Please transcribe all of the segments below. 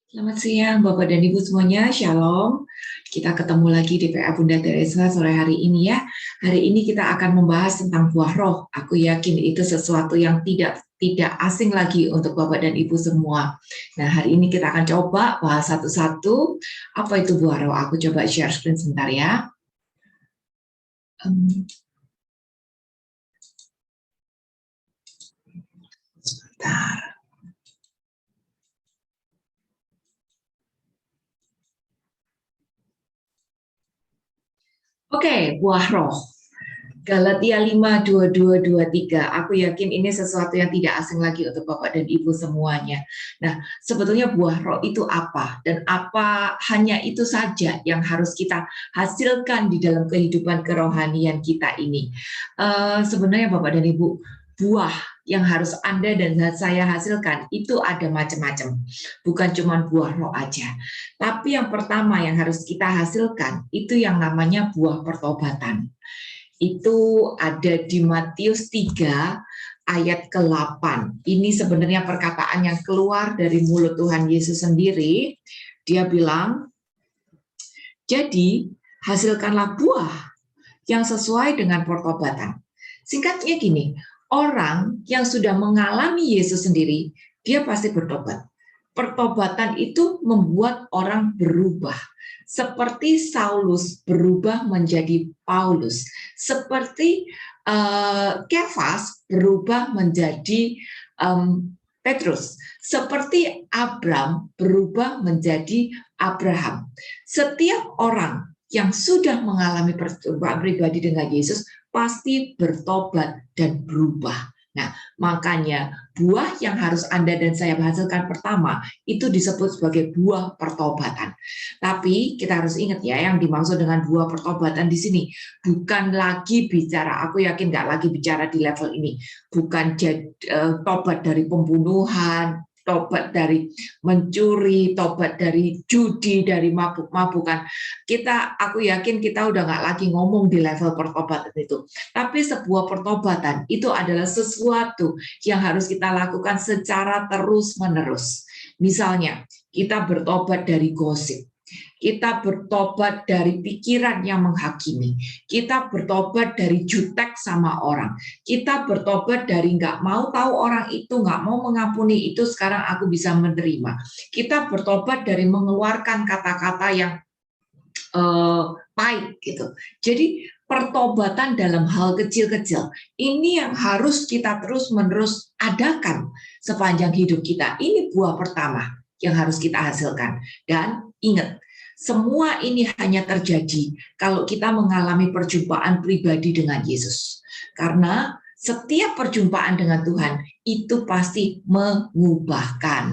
Selamat siang Bapak dan Ibu semuanya, Shalom. Kita ketemu lagi di PA Bunda Teresa sore hari ini ya. Hari ini kita akan membahas tentang buah roh. Aku yakin itu sesuatu yang tidak asing lagi untuk Bapak dan Ibu semua. Nah, hari ini kita akan coba bahas satu-satu. Apa itu buah roh? Aku coba share screen sebentar ya. Sebentar. Oke, buah roh. Galatia 5:22-23. Aku yakin ini sesuatu yang tidak asing lagi untuk Bapak dan Ibu semuanya. Nah, sebetulnya buah roh itu apa? Dan apa hanya itu saja yang harus kita hasilkan di dalam kehidupan kerohanian kita ini? Sebenarnya Bapak dan Ibu, buah yang harus Anda dan saya hasilkan itu ada macam-macam. Bukan cuma buah roh aja. Tapi yang pertama yang harus kita hasilkan itu yang namanya buah pertobatan. Itu ada di Matius 3 ayat ke-8. Ini sebenarnya perkataan yang keluar dari mulut Tuhan Yesus sendiri. Dia bilang, jadi hasilkanlah buah yang sesuai dengan pertobatan. Singkatnya gini, orang yang sudah mengalami Yesus sendiri, dia pasti bertobat. Pertobatan itu membuat orang berubah. Seperti Saulus berubah menjadi Paulus. Seperti Kefas berubah menjadi Petrus. Seperti Abram berubah menjadi Abraham. Setiap orang yang sudah mengalami percobaan pribadi dengan Yesus pasti bertobat dan berubah. Nah, makanya buah yang harus Anda dan saya hasilkan pertama itu disebut sebagai buah pertobatan. Tapi kita harus ingat ya, yang dimaksud dengan buah pertobatan di sini bukan lagi bicara, aku yakin nggak lagi bicara di level ini, bukan tobat dari pembunuhan, tobat dari mencuri, tobat dari judi, dari mabuk-mabukan. Aku yakin kita udah nggak lagi ngomong di level pertobatan itu. Tapi sebuah pertobatan itu adalah sesuatu yang harus kita lakukan secara terus-menerus. Misalnya, kita bertobat dari gosip. Kita bertobat dari pikiran yang menghakimi. Kita bertobat dari jutek sama orang. Kita bertobat dari nggak mau tahu orang itu, nggak mau mengampuni itu, sekarang aku bisa menerima. Kita bertobat dari mengeluarkan kata-kata yang pahit gitu. Jadi pertobatan dalam hal kecil-kecil ini yang harus kita terus-menerus adakan sepanjang hidup kita. Ini buah pertama yang harus kita hasilkan. Dan ingat, semua ini hanya terjadi kalau kita mengalami perjumpaan pribadi dengan Yesus. Karena setiap perjumpaan dengan Tuhan itu pasti mengubahkan.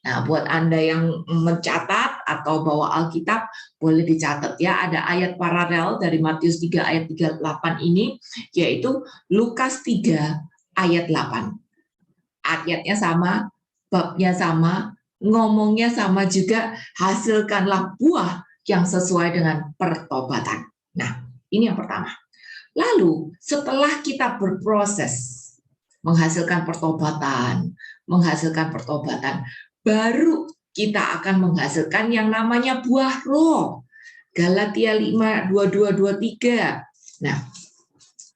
Nah, buat Anda yang mencatat atau bawa Alkitab, boleh dicatat ya, ada ayat paralel dari Matius 3 ayat 38 ini, yaitu Lukas 3 ayat 8. Ayatnya sama, babnya sama, ngomongnya sama juga, hasilkanlah buah yang sesuai dengan pertobatan. Nah, ini yang pertama. Lalu setelah kita berproses menghasilkan pertobatan, baru kita akan menghasilkan yang namanya buah roh. Galatia 5:22-23. Nah,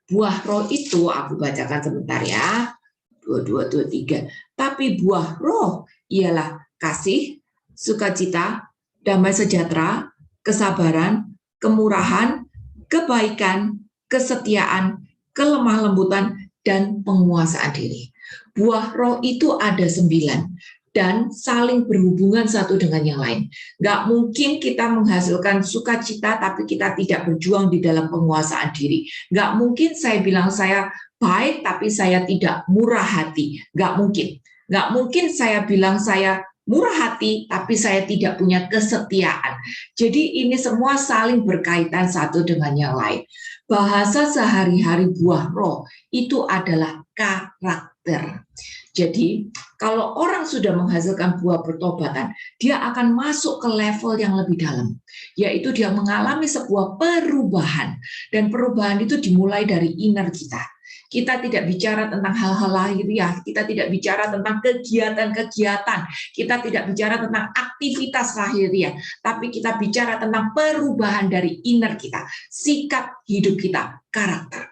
buah roh itu aku bacakan sebentar ya. 22-23. Tapi buah roh ialah kasih, sukacita, damai sejahtera, kesabaran, kemurahan, kebaikan, kesetiaan, kelemah lembutan, dan penguasaan diri. Buah roh itu ada 9 dan saling berhubungan satu dengan yang lain. Nggak mungkin kita menghasilkan sukacita tapi kita tidak berjuang di dalam penguasaan diri. Nggak mungkin saya bilang saya baik tapi saya tidak murah hati. Nggak mungkin. Nggak mungkin saya bilang saya murah hati tapi saya tidak punya kesetiaan. Jadi ini semua saling berkaitan satu dengan yang lain. Bahasa sehari-hari buah roh itu adalah karakter. Jadi kalau orang sudah menghasilkan buah pertobatan, dia akan masuk ke level yang lebih dalam, yaitu dia mengalami sebuah perubahan. Dan perubahan itu dimulai dari inner kita. Kita tidak bicara tentang hal-hal lahiriah, kita tidak bicara tentang kegiatan-kegiatan, kita tidak bicara tentang aktivitas lahiriah, tapi kita bicara tentang perubahan dari inner kita, sikap hidup kita, karakter.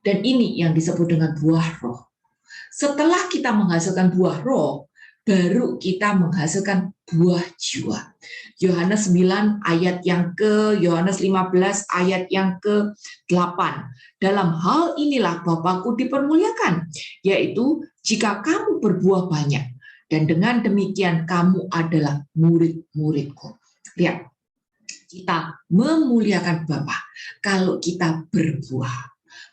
Dan ini yang disebut dengan buah roh. Setelah kita menghasilkan buah roh, baru kita menghasilkan buah jiwa. Yohanes 9 ayat yang Yohanes 15 ayat yang ke-8. Dalam hal inilah Bapakku dipermuliakan, yaitu jika kamu berbuah banyak, dan dengan demikian kamu adalah murid-muridku. Lihat, kita memuliakan Bapa kalau kita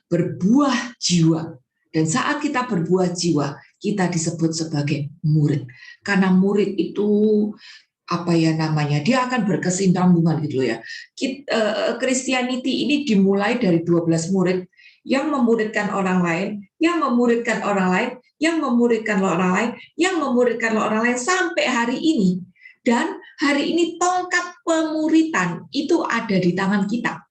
berbuah jiwa. Dan saat kita berbuah jiwa, kita disebut sebagai murid. Karena murid itu dia akan berkesinambungan gitu ya. Christianity ini dimulai dari 12 murid yang memuridkan orang lain, yang memuridkan orang lain, yang memuridkan orang lain, yang memuridkan orang lain sampai hari ini. Dan hari ini tongkat pemuritan itu ada di tangan kita.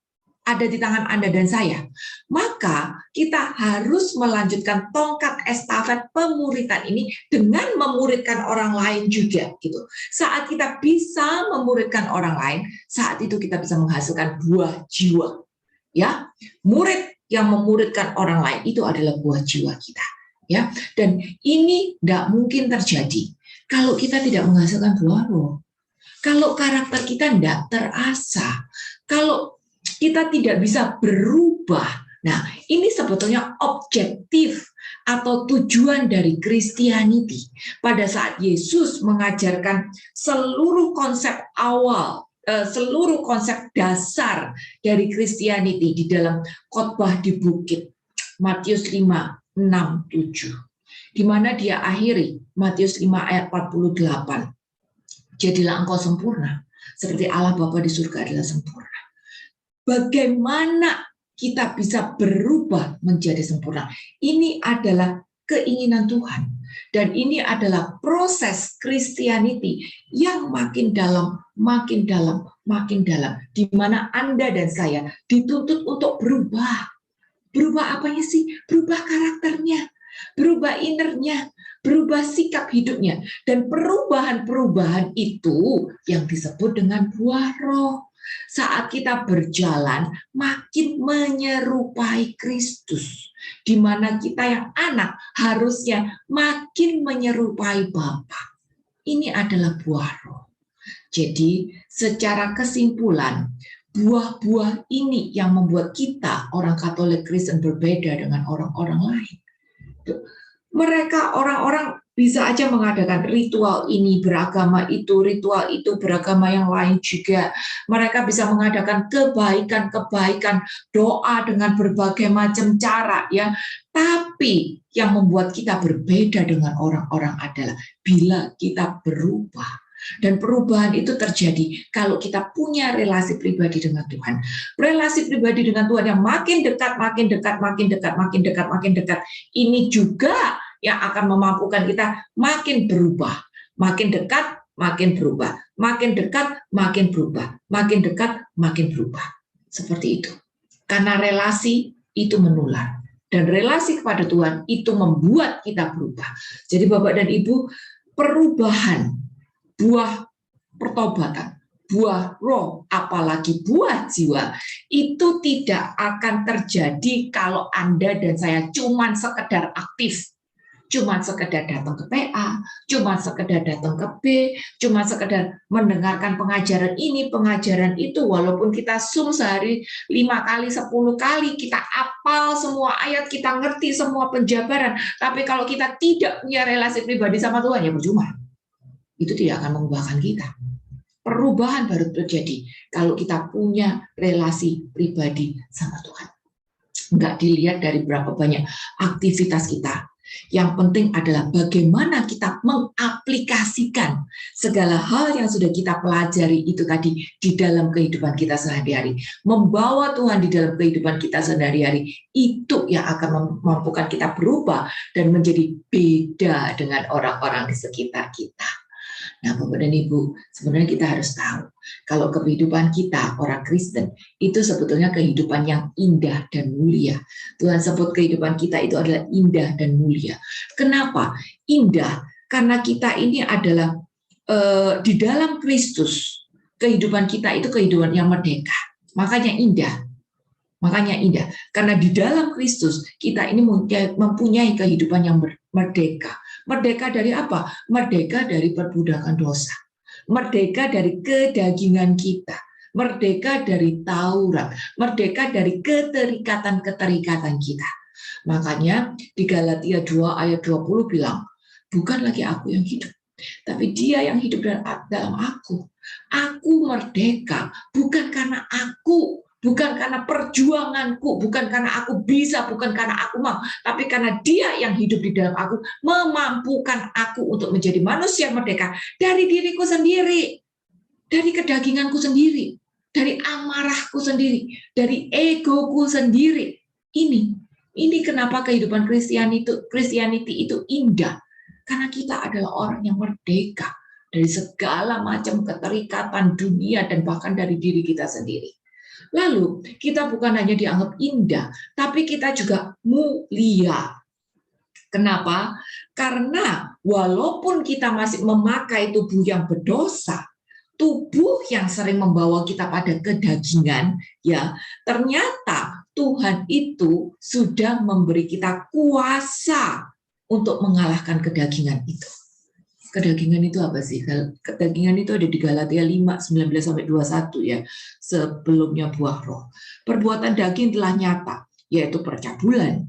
Ada di tangan Anda dan saya. Maka kita harus melanjutkan tongkat estafet pemuritan ini dengan memuridkan orang lain juga gitu. Saat kita bisa memuridkan orang lain, saat itu kita bisa menghasilkan buah jiwa. Ya, murid yang memuridkan orang lain itu adalah buah jiwa kita. Ya, dan ini tidak mungkin terjadi kalau kita tidak menghasilkan buah roh. Kalau karakter kita tidak terasah, kalau kita tidak bisa berubah. Nah, ini sebetulnya objektif atau tujuan dari Christianity. Pada saat Yesus mengajarkan seluruh konsep awal, seluruh konsep dasar dari Christianity di dalam khotbah di bukit, Matius 5, 6, 7. Di mana dia akhiri, Matius 5 ayat 48. Jadilah engkau sempurna, seperti Allah Bapa di surga adalah sempurna. Bagaimana kita bisa berubah menjadi sempurna? Ini adalah keinginan Tuhan. Dan ini adalah proses Christianity yang makin dalam, makin dalam, makin dalam. Di mana Anda dan saya dituntut untuk berubah. Berubah apanya sih? Berubah karakternya, berubah innernya, berubah sikap hidupnya. Dan perubahan-perubahan itu yang disebut dengan buah roh. Saat kita berjalan makin menyerupai Kristus, di mana kita yang anak harusnya makin menyerupai Bapa. Ini adalah buah roh. Jadi secara kesimpulan, buah-buah ini yang membuat kita orang Katolik Kristen berbeda dengan orang-orang lain. Mereka orang-orang bisa aja mengadakan ritual ini beragama itu, ritual itu beragama yang lain juga. Mereka bisa mengadakan kebaikan-kebaikan, doa dengan berbagai macam cara ya. Tapi yang membuat kita berbeda dengan orang-orang adalah bila kita berubah. Dan perubahan itu terjadi kalau kita punya relasi pribadi dengan Tuhan. Relasi pribadi dengan Tuhan yang makin dekat, makin dekat, makin dekat, makin dekat, makin dekat. Ini juga yang akan memampukan kita makin berubah. Makin dekat, makin berubah. Makin dekat, makin berubah. Makin dekat, makin berubah. Seperti itu. Karena relasi itu menular. Dan relasi kepada Tuhan itu membuat kita berubah. Jadi Bapak dan Ibu, perubahan buah pertobatan, buah roh, apalagi buah jiwa, itu tidak akan terjadi kalau Anda dan saya cuman sekedar aktif, cuman sekedar datang ke PA, cuman sekedar datang ke B, cuman sekedar mendengarkan pengajaran ini, pengajaran itu, walaupun kita Zoom sehari 5 kali, 10 kali, kita apal semua ayat, kita ngerti semua penjabaran, tapi kalau kita tidak punya relasi pribadi sama Tuhan, ya percuma. Itu tidak akan mengubahkan kita. Perubahan baru terjadi kalau kita punya relasi pribadi sama Tuhan. Enggak dilihat dari berapa banyak aktivitas kita. Yang penting adalah bagaimana kita mengaplikasikan segala hal yang sudah kita pelajari itu tadi di dalam kehidupan kita sehari-hari. Membawa Tuhan di dalam kehidupan kita sehari-hari, itu yang akan memampukan kita berubah dan menjadi beda dengan orang-orang di sekitar kita. Nah, Bapak dan Ibu, sebenarnya kita harus tahu kalau kehidupan kita orang Kristen itu sebetulnya kehidupan yang indah dan mulia. Tuhan sebut kehidupan kita itu adalah indah dan mulia. Kenapa? Indah karena kita ini adalah di dalam Kristus. Kehidupan kita itu kehidupan yang merdeka. Makanya indah. Makanya indah, karena di dalam Kristus kita ini mempunyai kehidupan yang merdeka. Merdeka dari apa? Merdeka dari perbudakan dosa. Merdeka dari kedagingan kita. Merdeka dari Taurat. Merdeka dari keterikatan-keterikatan kita. Makanya di Galatia 2 ayat 20 bilang, bukan lagi aku yang hidup, tapi Dia yang hidup dalam aku. Aku merdeka, bukan karena aku, bukan karena perjuanganku, bukan karena aku bisa, bukan karena aku mau, tapi karena Dia yang hidup di dalam aku, memampukan aku untuk menjadi manusia merdeka dari diriku sendiri, dari kedaginganku sendiri, dari amarahku sendiri, dari egoku sendiri. Ini kenapa kehidupan Christianity itu indah, karena kita adalah orang yang merdeka dari segala macam keterikatan dunia dan bahkan dari diri kita sendiri. Lalu kita bukan hanya dianggap indah, tapi kita juga mulia. Kenapa? Karena walaupun kita masih memakai tubuh yang berdosa, tubuh yang sering membawa kita pada kedagingan, ya ternyata Tuhan itu sudah memberi kita kuasa untuk mengalahkan kedagingan itu. Kedagingan itu apa sih? Kedagingan itu ada di Galatia 5, 19-21 ya, sebelumnya buah roh. Perbuatan daging telah nyata, yaitu percabulan,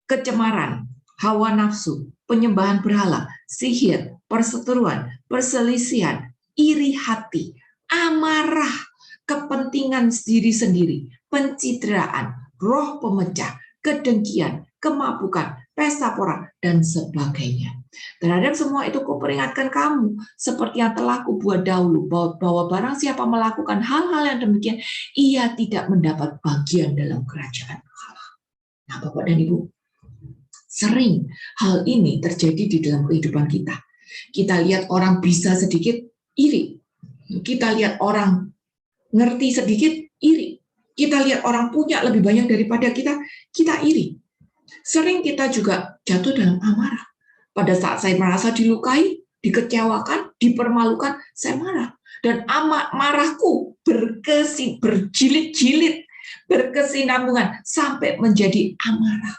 kecemaran, hawa nafsu, penyembahan berhala, sihir, perseteruan, perselisihan, iri hati, amarah, kepentingan diri sendiri, pencitraan, roh pemecah, kedengkian, kemabukan, pesta pora, dan sebagainya. Terhadap semua itu kuperingatkan kamu, seperti yang telah kubuat dahulu, bahwa barang siapa melakukan hal-hal yang demikian, ia tidak mendapat bagian dalam kerajaan Allah. Nah, Bapak dan Ibu, sering hal ini terjadi di dalam kehidupan kita. Kita lihat orang bisa sedikit, iri. Kita lihat orang ngerti sedikit, iri. Kita lihat orang punya lebih banyak daripada kita, kita iri. Sering kita juga jatuh dalam amarah. Pada saat saya merasa dilukai, dikecewakan, dipermalukan, saya marah. Dan marahku berjilid-jilid, berkesinambungan, sampai menjadi amarah.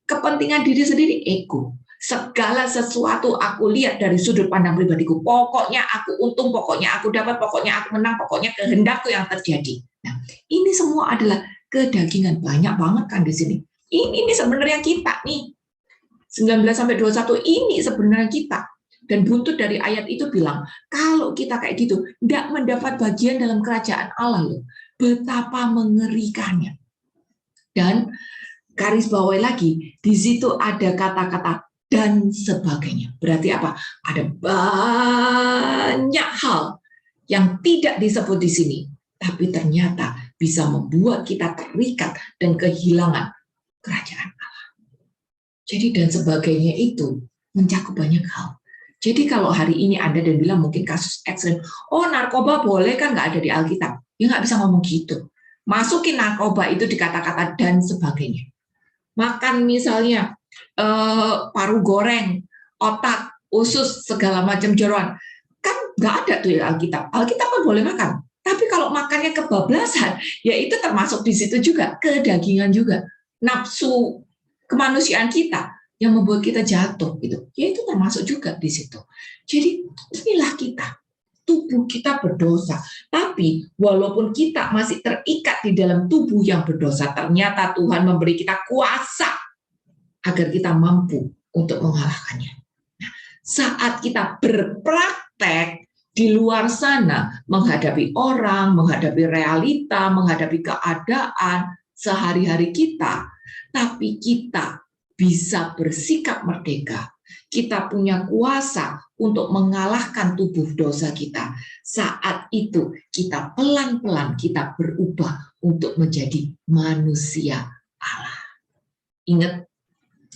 Kepentingan diri sendiri, ego. Segala sesuatu aku lihat dari sudut pandang pribadiku. Pokoknya aku untung, pokoknya aku dapat, pokoknya aku menang, pokoknya kehendakku yang terjadi. Nah, ini semua adalah kedagingan. Banyak banget kan di sini. Ini sebenarnya kita nih. 19-21 ini sebenarnya kita. Dan buntut dari ayat itu bilang, kalau kita kayak gitu, tidak mendapat bagian dalam kerajaan Allah loh. Betapa mengerikannya. Dan garis bawahi lagi, di situ ada kata-kata dan sebagainya. Berarti apa? Ada banyak hal yang tidak disebut di sini, tapi ternyata bisa membuat kita terikat dan kehilangan kerajaan Allah. Jadi dan sebagainya itu mencakup banyak hal. Jadi kalau hari ini Anda dan bilang mungkin kasus ekstrem, oh narkoba boleh kan nggak ada di Alkitab, ya nggak bisa ngomong gitu. Masukin narkoba itu di kata-kata dan sebagainya. Makan misalnya paru goreng, otak, usus, segala macam jeroan, kan nggak ada tuh di Alkitab. Alkitab kan boleh makan, tapi kalau makannya kebablasan, ya itu termasuk di situ juga, kedagingan juga, nafsu kemanusiaan kita yang membuat kita jatuh gitu, ya itu termasuk juga di situ. Jadi inilah kita, tubuh kita berdosa, tapi walaupun kita masih terikat di dalam tubuh yang berdosa, ternyata Tuhan memberi kita kuasa agar kita mampu untuk mengalahkannya. Nah, saat kita berpraktek di luar sana, menghadapi orang, menghadapi realita, menghadapi keadaan sehari-hari kita, tapi kita bisa bersikap merdeka. Kita punya kuasa untuk mengalahkan tubuh dosa kita. Saat itu kita pelan-pelan kita berubah untuk menjadi manusia Allah. Ingat,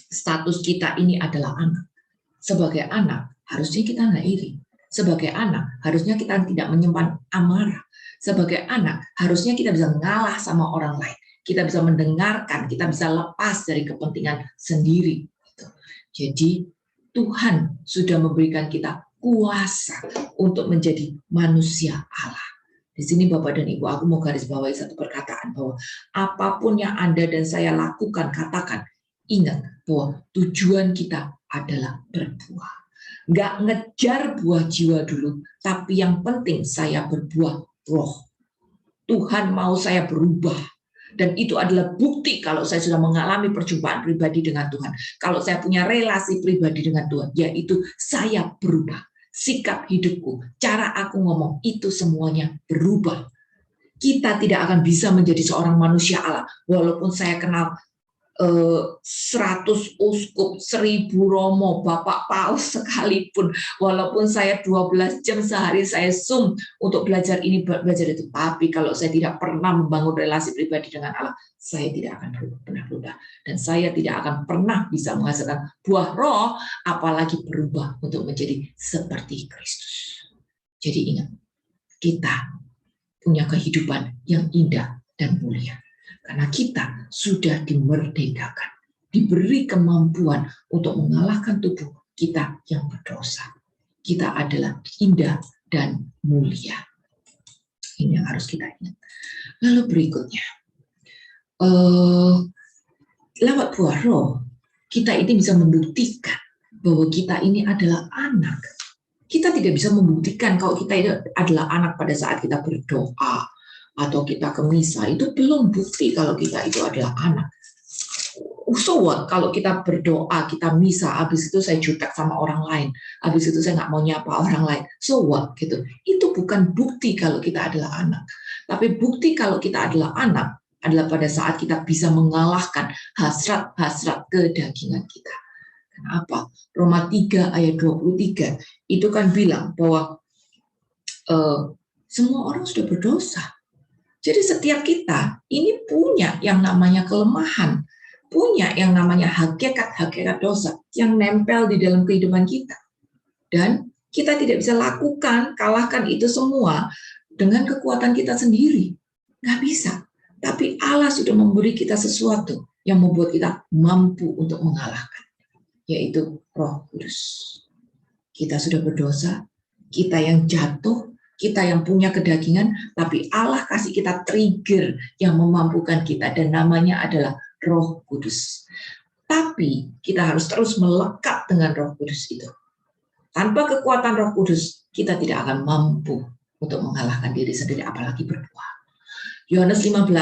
status kita ini adalah anak. Sebagai anak harusnya kita nggak iri. Sebagai anak, harusnya kita tidak menyimpan amarah. Sebagai anak, harusnya kita bisa ngalah sama orang lain. Kita bisa mendengarkan, kita bisa lepas dari kepentingan sendiri. Jadi Tuhan sudah memberikan kita kuasa untuk menjadi manusia Allah. Di sini Bapak dan Ibu, aku mau garis bawahi satu perkataan bahwa apapun yang Anda dan saya lakukan, katakan, ingat bahwa tujuan kita adalah berbuah. Nggak ngejar buah jiwa dulu, tapi yang penting saya berbuah roh. Tuhan mau saya berubah. Dan itu adalah bukti kalau saya sudah mengalami perjumpaan pribadi dengan Tuhan. Kalau saya punya relasi pribadi dengan Tuhan, yaitu saya berubah. Sikap hidupku, cara aku ngomong, itu semuanya berubah. Kita tidak akan bisa menjadi seorang manusia Allah, walaupun saya kenal 100 uskup, 1000 romo, Bapak Paus sekalipun, walaupun saya 12 jam sehari saya Zoom untuk belajar ini, belajar itu, tapi kalau saya tidak pernah membangun relasi pribadi dengan Allah, saya tidak akan pernah berubah, dan saya tidak akan pernah bisa menghasilkan buah roh, apalagi berubah untuk menjadi seperti Kristus. Jadi ingat, kita punya kehidupan yang indah dan mulia. Karena kita sudah dimerdekakan, diberi kemampuan untuk mengalahkan tubuh kita yang berdosa. Kita adalah indah dan mulia. Ini yang harus kita ingat. Lalu berikutnya, lewat buah roh, kita ini bisa membuktikan bahwa kita ini adalah anak. Kita tidak bisa membuktikan kalau kita ini adalah anak pada saat kita berdoa, atau kita ke misa, itu belum bukti kalau kita itu adalah anak. So what? Kalau kita berdoa, kita misa, habis itu saya jutek sama orang lain, habis itu saya nggak mau nyapa orang lain, so what? Gitu. Itu bukan bukti kalau kita adalah anak. Tapi bukti kalau kita adalah anak adalah pada saat kita bisa mengalahkan hasrat-hasrat kedagingan kita. Kenapa? Roma 3 ayat 23 itu kan bilang bahwa semua orang sudah berdosa. Jadi setiap kita ini punya yang namanya kelemahan, punya yang namanya hakikat-hakikat dosa yang nempel di dalam kehidupan kita. Dan kita tidak bisa lakukan, kalahkan itu semua dengan kekuatan kita sendiri. Nggak bisa. Tapi Allah sudah memberi kita sesuatu yang membuat kita mampu untuk mengalahkan, yaitu Roh Kudus. Kita sudah berdosa, kita yang jatuh, kita yang punya kedagingan, tapi Allah kasih kita trigger yang memampukan kita, dan namanya adalah Roh Kudus. Tapi kita harus terus melekat dengan Roh Kudus itu. Tanpa kekuatan Roh Kudus, kita tidak akan mampu untuk mengalahkan diri sendiri, apalagi berdoa. Yohanes 15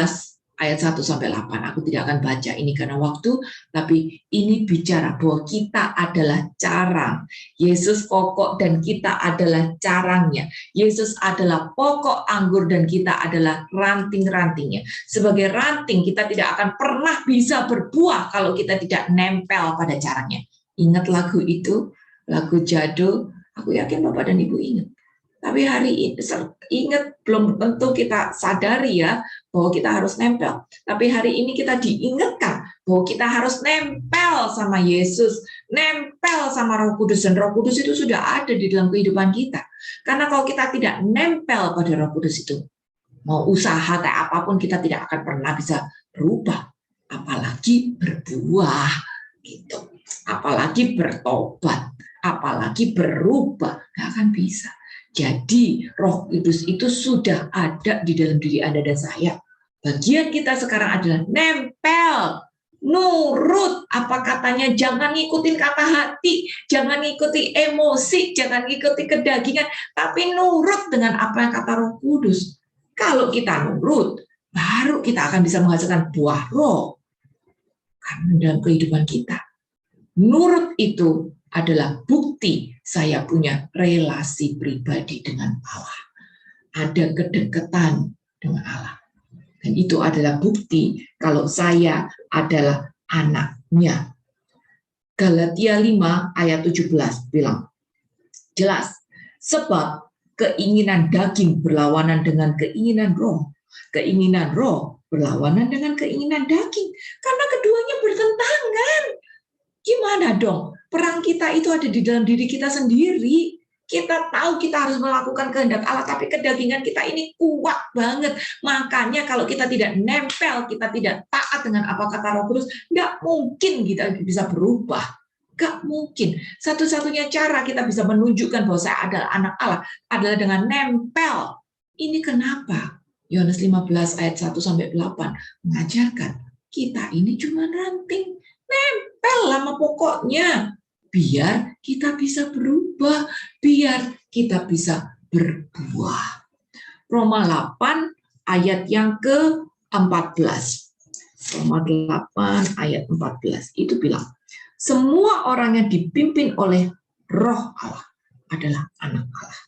ayat 1-8. Aku tidak akan baca ini karena waktu, tapi ini bicara bahwa kita adalah carang. Yesus pokok dan kita adalah carangnya. Yesus adalah pokok anggur dan kita adalah ranting-rantingnya. Sebagai ranting, kita tidak akan pernah bisa berbuah kalau kita tidak nempel pada carangnya. Ingat lagu itu, lagu jadul, aku yakin Bapak dan Ibu ingat. Tapi hari ini ingat, belum tentu kita sadari ya bahwa kita harus nempel. Tapi hari ini kita diingatkan bahwa kita harus nempel sama Yesus, nempel sama Roh Kudus, dan Roh Kudus itu sudah ada di dalam kehidupan kita. Karena kalau kita tidak nempel pada Roh Kudus itu, mau usaha kayak apapun kita tidak akan pernah bisa berubah, apalagi berbuah gitu. Apalagi bertobat, apalagi berubah, nggak akan bisa. Jadi Roh Kudus itu sudah ada di dalam diri Anda dan saya. Bagian kita sekarang adalah nempel, nurut apa katanya, jangan ngikutin kata hati, jangan ngikuti emosi, jangan ngikuti kedagingan, tapi nurut dengan apa yang kata Roh Kudus. Kalau kita nurut, baru kita akan bisa menghasilkan buah roh karena dalam kehidupan kita. Nurut itu adalah bukti saya punya relasi pribadi dengan Allah. Ada kedekatan dengan Allah. Dan itu adalah bukti kalau saya adalah anaknya. Galatia 5 ayat 17 bilang, jelas, sebab keinginan daging berlawanan dengan keinginan roh. Keinginan roh berlawanan dengan keinginan daging. Karena keduanya bertentangan. Gimana dong? Perang kita itu ada di dalam diri kita sendiri. Kita tahu kita harus melakukan kehendak Allah, tapi kedagingan kita ini kuat banget. Makanya kalau kita tidak nempel, kita tidak taat dengan apa kata Roh Kudus, nggak mungkin kita bisa berubah. Nggak mungkin. Satu-satunya cara kita bisa menunjukkan bahwa saya adalah anak Allah adalah dengan nempel. Ini kenapa? Yohanes 15 ayat 1-8 mengajarkan kita ini cuma ranting. Nempel lama pokoknya. Biar kita bisa berubah, biar kita bisa berbuah. Roma 8 ayat yang ke-14. Roma 8 ayat 14 itu bilang, semua orang yang dipimpin oleh Roh Allah adalah anak Allah.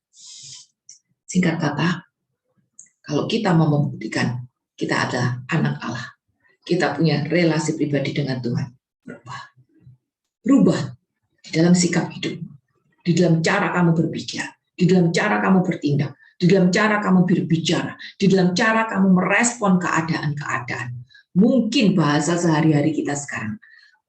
Singkat kata, kalau kita mau membuktikan kita adalah anak Allah, kita punya relasi pribadi dengan Tuhan, berubah di dalam sikap hidup, di dalam cara kamu berpikir, di dalam cara kamu bertindak, di dalam cara kamu berbicara, di dalam cara kamu merespon keadaan-keadaan. Mungkin bahasa sehari-hari kita sekarang,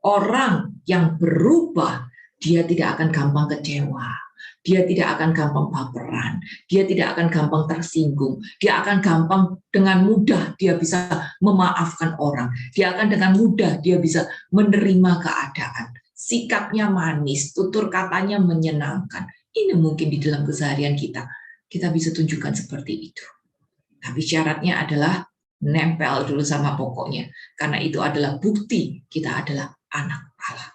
orang yang berubah, dia tidak akan gampang kecewa, dia tidak akan gampang baperan, dia tidak akan gampang tersinggung, dia akan gampang dengan mudah dia bisa memaafkan orang, dia akan dengan mudah dia bisa menerima keadaan. Sikapnya manis, tutur katanya menyenangkan. Ini mungkin di dalam keseharian kita bisa tunjukkan seperti itu. Tapi syaratnya adalah nempel dulu sama pokoknya, karena itu adalah bukti kita adalah anak Allah.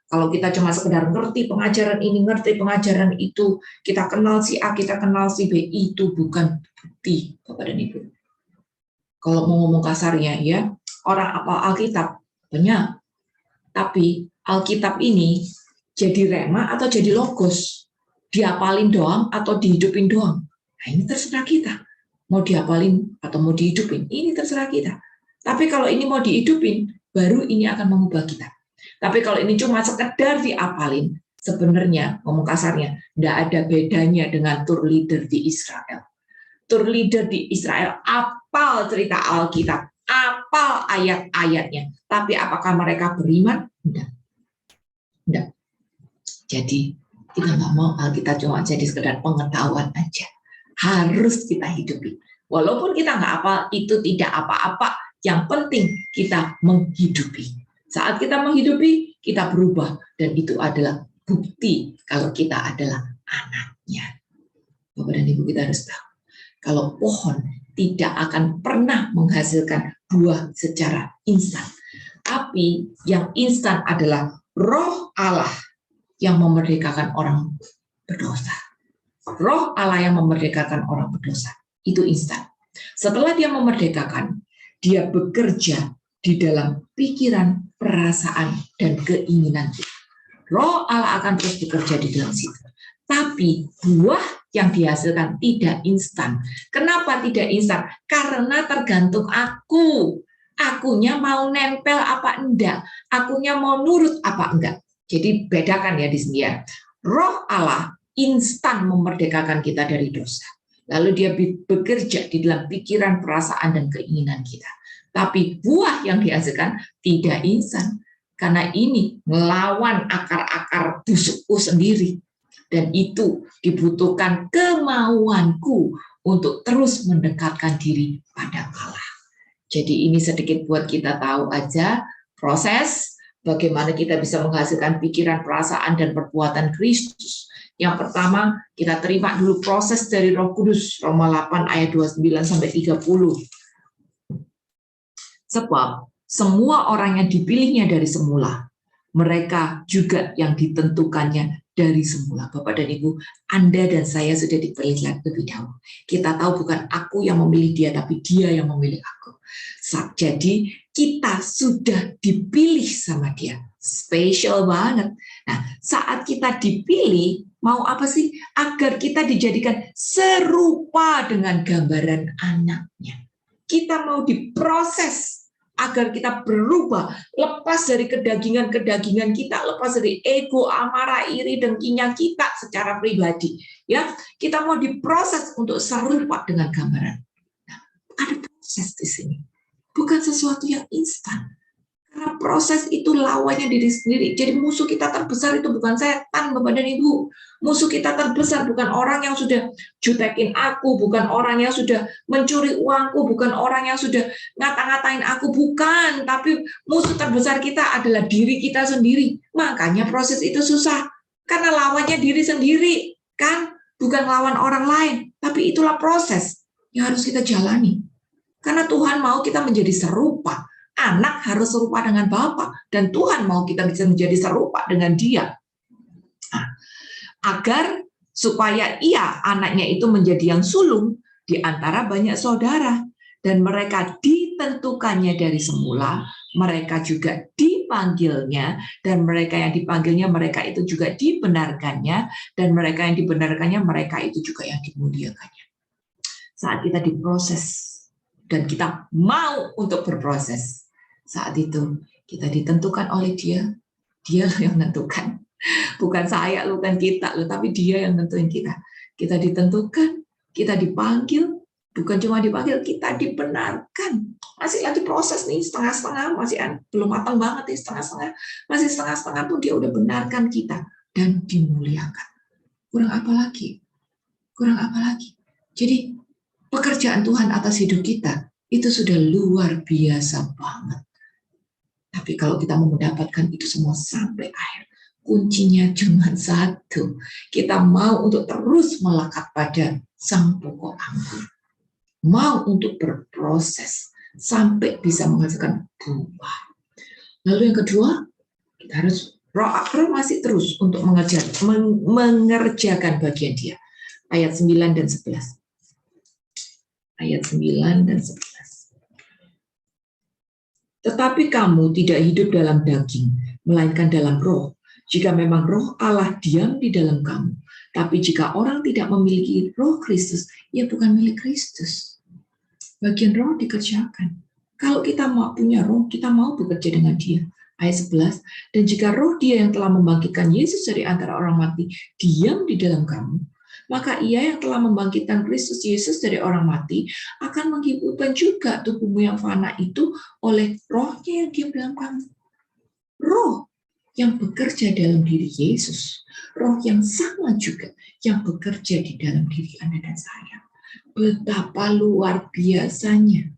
Kalau kita cuma sekedar ngerti pengajaran ini, ngerti pengajaran itu, kita kenal si A, kita kenal si B, itu bukan bukti, Bapak dan Ibu. Kalau mau ngomong kasarnya ya, orang apa Alkitab banyak, tapi Alkitab ini jadi rema atau jadi logos, diapalin doang atau dihidupin doang. Nah ini terserah kita, mau diapalin atau mau dihidupin, ini terserah kita. Tapi kalau ini mau dihidupin, baru ini akan mengubah kita. Tapi kalau ini cuma sekedar diapalin, sebenarnya ngomong kasarnya, tidak ada bedanya dengan tour leader di Israel. Tour leader di Israel apal cerita Alkitab, apal ayat-ayatnya, tapi apakah mereka beriman? Tidak. Jadi kita nggak mau Alkitab cuma jadi sekedar pengetahuan aja. Harus kita hidupi. Walaupun kita nggak hafal, itu tidak apa-apa. Yang penting kita menghidupi. Saat kita menghidupi, kita berubah. Dan itu adalah bukti kalau kita adalah anaknya. Bapak dan Ibu, kita harus tahu. Kalau pohon tidak akan pernah menghasilkan buah secara instan. Tapi yang instan adalah Roh Allah yang memerdekakan orang berdosa. Roh Allah yang memerdekakan orang berdosa. Itu instan. Setelah dia memerdekakan, dia bekerja di dalam pikiran, perasaan, dan keinginan kita. Roh Allah akan terus bekerja di dalam situ. Tapi buah yang dihasilkan tidak instan. Kenapa tidak instan? Karena tergantung aku. Akunya mau nempel apa enggak? Akunya mau nurut apa enggak? Jadi bedakan ya di sini ya. Roh Allah instan memerdekakan kita dari dosa. Lalu dia bekerja di dalam pikiran, perasaan, dan keinginan kita. Tapi buah yang dihasilkan tidak instan. Karena ini melawan akar-akar busukku sendiri. Dan itu dibutuhkan kemauanku untuk terus mendekatkan diri pada Allah. Jadi ini sedikit buat kita tahu aja proses bagaimana kita bisa menghasilkan pikiran, perasaan, dan perbuatan Kristus. Yang pertama, kita terima dulu proses dari Roh Kudus, Roma 8 ayat 29-30. Sebab semua orang yang dipilihnya dari semula, mereka juga yang ditentukannya dari semula. Bapak dan Ibu, Anda dan saya sudah dipilih lebih dahulu. Kita tahu bukan aku yang memilih dia, tapi dia yang memilih aku. Jadi kita sudah dipilih sama dia. Spesial banget. Nah, saat kita dipilih, mau apa sih? Agar kita dijadikan serupa dengan gambaran anaknya. Kita mau diproses agar kita berubah, lepas dari kedagingan-kedagingan kita, lepas dari ego, amarah, iri, dengkinya kita secara pribadi. Ya, kita mau diproses untuk serupa dengan gambaran. Nah, ada proses di sini. Bukan sesuatu yang instan. Karena proses itu lawannya diri sendiri. Jadi musuh kita terbesar itu bukan setan, Bapak dan Ibu. Musuh kita terbesar bukan orang yang sudah jutekin aku, bukan orang yang sudah mencuri uangku, bukan orang yang sudah ngata-ngatain aku, bukan. Tapi musuh terbesar kita adalah diri kita sendiri. Makanya proses itu susah. Karena lawannya diri sendiri, kan? Bukan lawan orang lain. Tapi itulah proses yang harus kita jalani. Karena Tuhan mau kita menjadi serupa. Anak harus serupa dengan Bapa, dan Tuhan mau kita bisa menjadi serupa dengan Dia. Nah, agar supaya anaknya itu menjadi yang sulung di antara banyak saudara, dan mereka ditentukannya dari semula, mereka juga dipanggilnya, dan mereka yang dipanggilnya mereka itu juga dibenarkannya, dan mereka yang dibenarkannya mereka itu juga yang dimuliakannya. Saat kita diproses dan kita mau untuk berproses, saat itu kita ditentukan oleh Dia yang menentukan. Bukan saya, bukan kita, tapi Dia yang nentuin kita. Kita ditentukan, kita dipanggil, bukan cuma dipanggil, kita dibenarkan. Masih lagi proses nih, setengah-setengah, masih belum matang banget nih, setengah-setengah. Masih setengah-setengah pun Dia udah benarkan kita dan dimuliakan. Kurang apa lagi? Kurang apa lagi? Jadi pekerjaan Tuhan atas hidup kita itu sudah luar biasa banget. Tapi kalau kita mau mendapatkan itu semua sampai akhir, kuncinya cuma satu. Kita mau untuk terus melekat pada Sang Pokok Anggur. Mau untuk berproses sampai bisa menghasilkan buah. Lalu yang kedua, kita harus roh masih terus untuk mengerjakan bagian Dia. Ayat 9 dan 11. Ayat 9 dan 11. Tetapi kamu tidak hidup dalam daging, melainkan dalam roh. Jika memang roh Allah diam di dalam kamu. Tapi jika orang tidak memiliki roh Kristus, ia bukan milik Kristus. Bagian roh dikerjakan. Kalau kita mau punya roh, kita mau bekerja dengan Dia. Ayat 11, dan jika roh Dia yang telah membangkitkan Yesus dari antara orang mati diam di dalam kamu, maka Ia yang telah membangkitkan Kristus Yesus dari orang mati akan menghidupkan juga tubuhmu yang fana itu oleh rohnya yang diam dalam kamu. Roh yang bekerja dalam diri Yesus, roh yang sama juga yang bekerja di dalam diri Anda dan saya. Betapa luar biasanya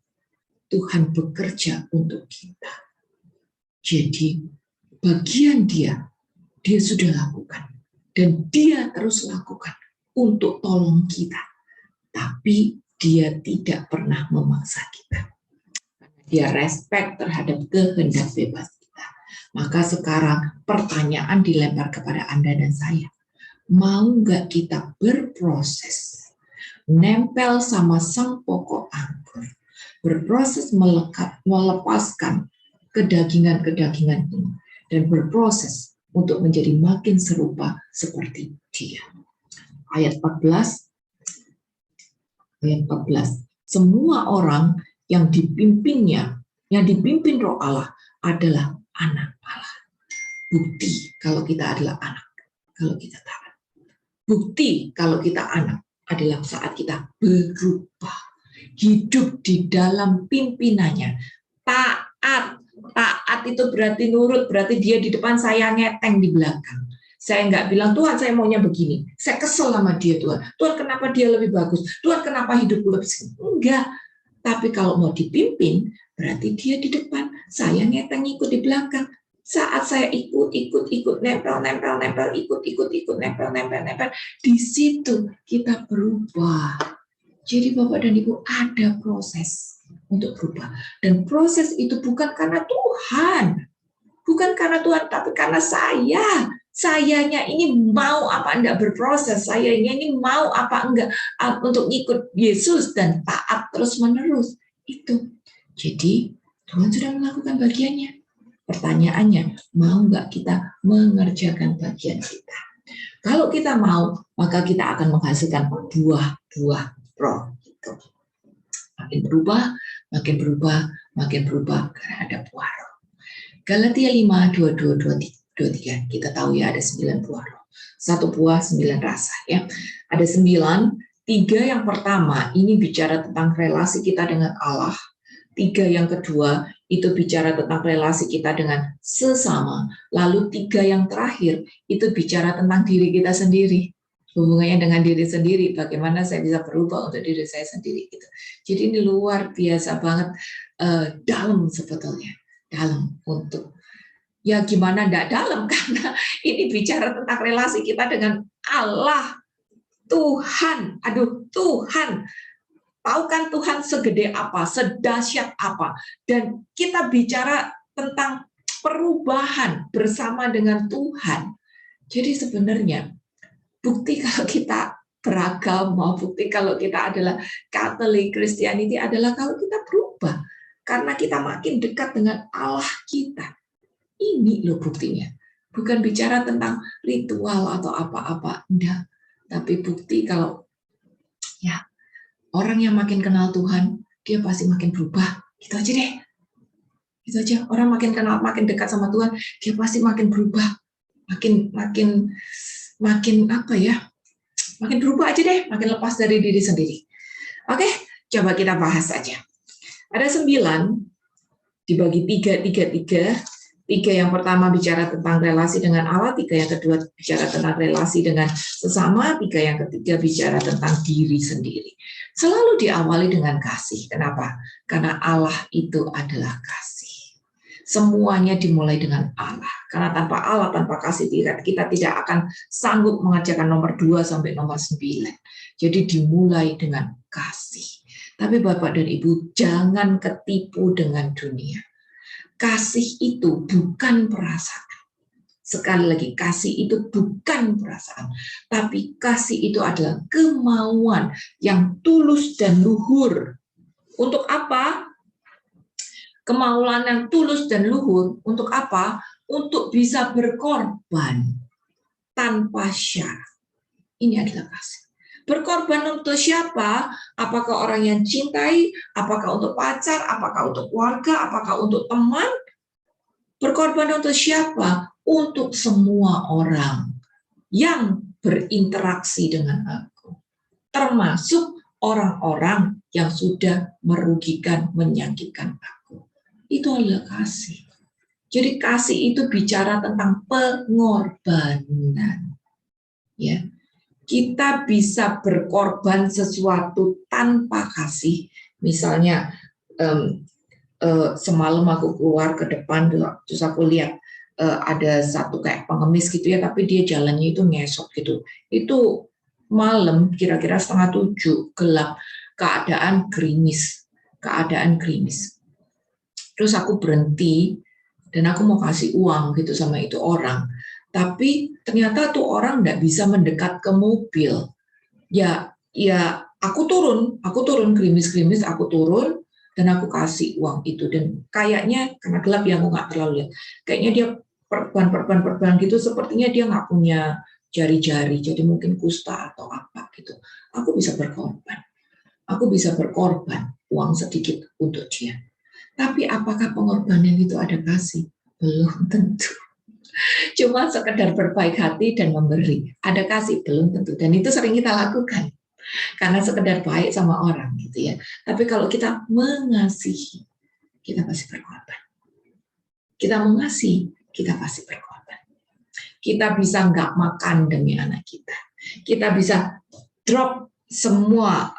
Tuhan bekerja untuk kita. Jadi bagian Dia sudah lakukan, dan Dia terus lakukan untuk tolong kita, tapi Dia tidak pernah memaksa kita. Dia respect terhadap kehendak bebas kita. Maka sekarang pertanyaan dilempar kepada Anda dan saya. Mau nggak kita berproses, nempel sama Sang Pokok Anggur, berproses melepaskan kedagingan-kedagingan ini, dan berproses untuk menjadi makin serupa seperti Dia. Ayat 14, semua orang yang dipimpinnya, yang dipimpin Roh Allah adalah anak Allah. Bukti kalau kita adalah anak, kalau kita taat. Bukti kalau kita anak adalah saat kita berubah, hidup di dalam pimpinannya, taat. Taat itu berarti nurut, berarti Dia di depan, saya ngeteng di belakang. Saya nggak bilang, Tuhan saya maunya begini. Saya kesel sama Dia, Tuhan. Tuhan kenapa Dia lebih bagus? Tuhan kenapa hidupku lebih segini? Enggak. Tapi kalau mau dipimpin, berarti Dia di depan. Saya ngeteng ikut di belakang. Saat saya ikut, nempel, ikut, nempel. Di situ kita berubah. Jadi Bapak dan Ibu, ada proses untuk berubah. Dan proses itu bukan karena Tuhan. Bukan karena Tuhan, tapi karena saya. Sayanya ini mau apa enggak berproses, sayanya ini mau apa enggak untuk ikut Yesus dan taat terus-menerus. Itu. Jadi Tuhan sudah melakukan bagiannya. Pertanyaannya, mau enggak kita mengerjakan bagian kita? Kalau kita mau, maka kita akan menghasilkan buah-buah roh. Itu. Makin berubah karena ada buah roh. Galatia 5, 22, 23. Kita tahu ya ada 9 buah roh. 1 buah 9 rasa ya. Ada 9, 3 yang pertama ini bicara tentang relasi kita dengan Allah. 3 yang kedua itu bicara tentang relasi kita dengan sesama. Lalu 3 yang terakhir itu bicara tentang diri kita sendiri. Hubungannya dengan diri sendiri, bagaimana saya bisa berubah untuk diri saya sendiri. Gitu. Jadi ini luar biasa banget, dalam sebetulnya. Dalam untuk, ya gimana enggak dalam, karena ini bicara tentang relasi kita dengan Allah, Tuhan. Aduh, Tuhan. Tahu kan Tuhan segede apa, sedahsyat apa. Dan kita bicara tentang perubahan bersama dengan Tuhan. Jadi sebenarnya bukti kalau kita beragama, bukti kalau kita adalah Katolik, Christianity adalah kalau kita berubah. Karena kita makin dekat dengan Allah kita. Ini loh buktinya. Bukan bicara tentang ritual atau apa-apa, enggak. Tapi bukti kalau ya orang yang makin kenal Tuhan, dia pasti makin berubah. Gitu aja deh. Gitu aja. Orang makin kenal, makin dekat sama Tuhan, dia pasti makin berubah. Makin apa ya? Makin berubah aja deh, makin lepas dari diri sendiri. Oke, coba kita bahas saja. Ada 9, dibagi 3. 3 yang pertama bicara tentang relasi dengan Allah, 3 yang kedua bicara tentang relasi dengan sesama, 3 yang ketiga bicara tentang diri sendiri. Selalu diawali dengan kasih. Kenapa? Karena Allah itu adalah kasih. Semuanya dimulai dengan Allah. Karena tanpa Allah, tanpa kasih kita tidak akan sanggup mengerjakan nomor 2 sampai nomor 9. Jadi dimulai dengan kasih. Tapi Bapak dan Ibu, jangan ketipu dengan dunia. Kasih itu bukan perasaan. Sekali lagi, kasih itu bukan perasaan. Tapi kasih itu adalah kemauan yang tulus dan luhur. Untuk apa? Kemauan yang tulus dan luhur. Untuk apa? Untuk bisa berkorban tanpa syarat. Ini adalah kasih. Berkorban untuk siapa? Apakah orang yang cintai? Apakah untuk pacar? Apakah untuk keluarga? Apakah untuk teman? Berkorban untuk siapa? Untuk semua orang yang berinteraksi dengan aku. Termasuk orang-orang yang sudah merugikan, menyakitkan aku. Itu adalah kasih. Jadi kasih itu bicara tentang pengorbanan. Ya. Kita bisa berkorban sesuatu tanpa kasih. Misalnya semalam aku keluar ke depan, terus aku lihat ada satu kayak pengemis gitu ya, tapi dia jalannya itu ngesot gitu. Itu malam kira-kira 6:30, gelap, keadaan gerimis. Terus aku berhenti dan aku mau kasih uang gitu sama itu orang. Tapi ternyata tuh orang nggak bisa mendekat ke mobil. Ya aku turun gerimis-gerimis, aku turun dan aku kasih uang itu. Dan kayaknya karena gelap ya aku nggak terlalu lihat. Kayaknya dia perban gitu, sepertinya dia nggak punya jari-jari, jadi mungkin kusta atau apa gitu. Aku bisa berkorban uang sedikit untuk dia. Tapi apakah pengorbanan itu ada kasih? Belum tentu. Cuma sekedar berbaik hati dan memberi. Ada kasih? Belum tentu. Dan itu sering kita lakukan. Karena sekedar baik sama orang gitu ya. Tapi kalau kita mengasihi, kita pasti berkorban. Kita mengasihi, kita pasti berkorban. Kita bisa nggak makan demi anak kita. Kita bisa drop semua.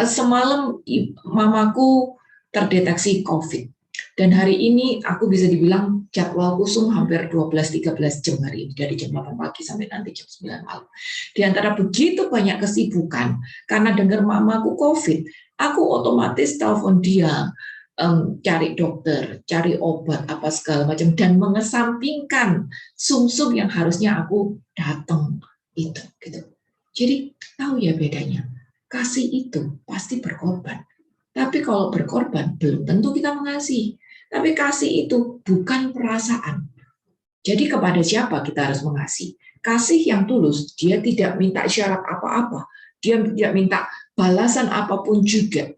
Semalam mamaku terdeteksi COVID. Dan hari ini aku bisa dibilang jadwal kusum hampir 12-13 jam hari ini, dari jam 8 pagi sampai nanti jam 9 malam. Di antara begitu banyak kesibukan, karena dengar mamaku COVID, aku otomatis telepon dia, cari dokter, cari obat, apa segala macam, dan mengesampingkan sumsum yang harusnya aku datang itu. Gitu. Jadi tahu ya bedanya, kasih itu pasti berkorban. Tapi kalau berkorban, belum tentu kita mengasihi. Tapi kasih itu bukan perasaan. Jadi kepada siapa kita harus mengasihi? Kasih yang tulus, dia tidak minta syarat apa-apa. Dia tidak minta balasan apapun juga.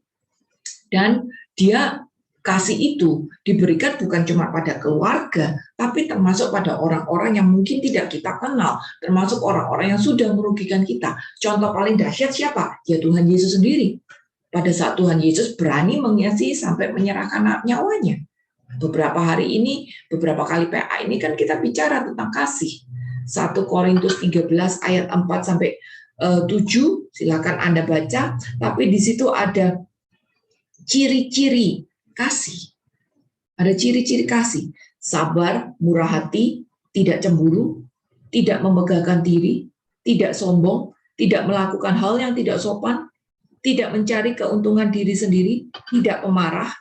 Dan dia kasih itu diberikan bukan cuma pada keluarga, tapi termasuk pada orang-orang yang mungkin tidak kita kenal, termasuk orang-orang yang sudah merugikan kita. Contoh paling dahsyat siapa? Ya Tuhan Yesus sendiri. pada saat Tuhan Yesus berani mengasihi sampai menyerahkan nyawanya. Beberapa hari ini, beberapa kali PA ini kan kita bicara tentang kasih. 1 Korintus 13 ayat 4 sampai 7, silakan Anda baca, tapi di situ ada ciri-ciri kasih. Ada ciri-ciri kasih, sabar, murah hati, tidak cemburu, tidak memegahkan diri, tidak sombong, tidak melakukan hal yang tidak sopan, tidak mencari keuntungan diri sendiri, tidak pemarah,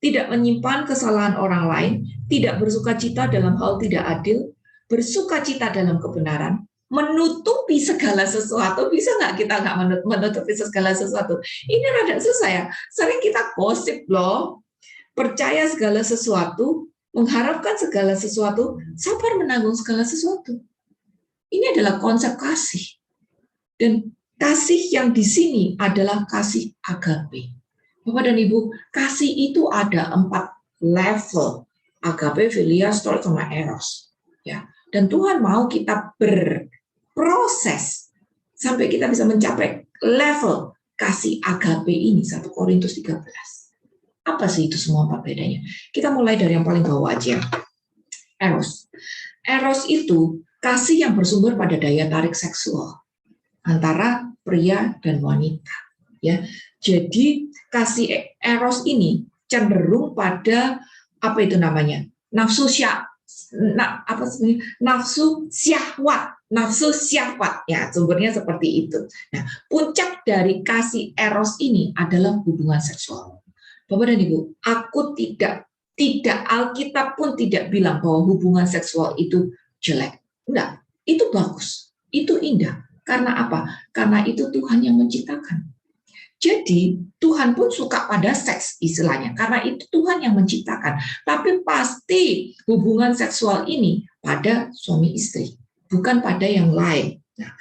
tidak menyimpan kesalahan orang lain, tidak bersukacita dalam hal tidak adil, bersukacita dalam kebenaran, menutupi segala sesuatu. Bisa nggak kita nggak menutupi segala sesuatu? Ini rada susah ya. Sering kita gosip loh. Percaya segala sesuatu, mengharapkan segala sesuatu, sabar menanggung segala sesuatu. Ini adalah konsep kasih. Dan kasih yang di sini adalah kasih agape. Bapak dan Ibu, kasih itu ada 4 level. Agape, philia, storge, sama eros. Ya. Dan Tuhan mau kita berproses sampai kita bisa mencapai level kasih agape ini, 1 Korintus 13. Apa sih itu semua 4 bedanya? Kita mulai dari yang paling bawah aja. Eros. Eros itu kasih yang bersumber pada daya tarik seksual antara pria dan wanita. Ya, jadi kasih eros ini cenderung pada apa itu namanya? Nafsu syahwat. Ya, sumbernya seperti itu. Nah, puncak dari kasih eros ini adalah hubungan seksual. Bapak dan Ibu, aku tidak Alkitab pun tidak bilang bahwa hubungan seksual itu jelek. Enggak, itu bagus, itu indah. Karena apa? Karena itu Tuhan yang menciptakan. Jadi Tuhan pun suka pada seks istilahnya, karena itu Tuhan yang menciptakan. Tapi pasti hubungan seksual ini pada suami istri, bukan pada yang lain. Nah,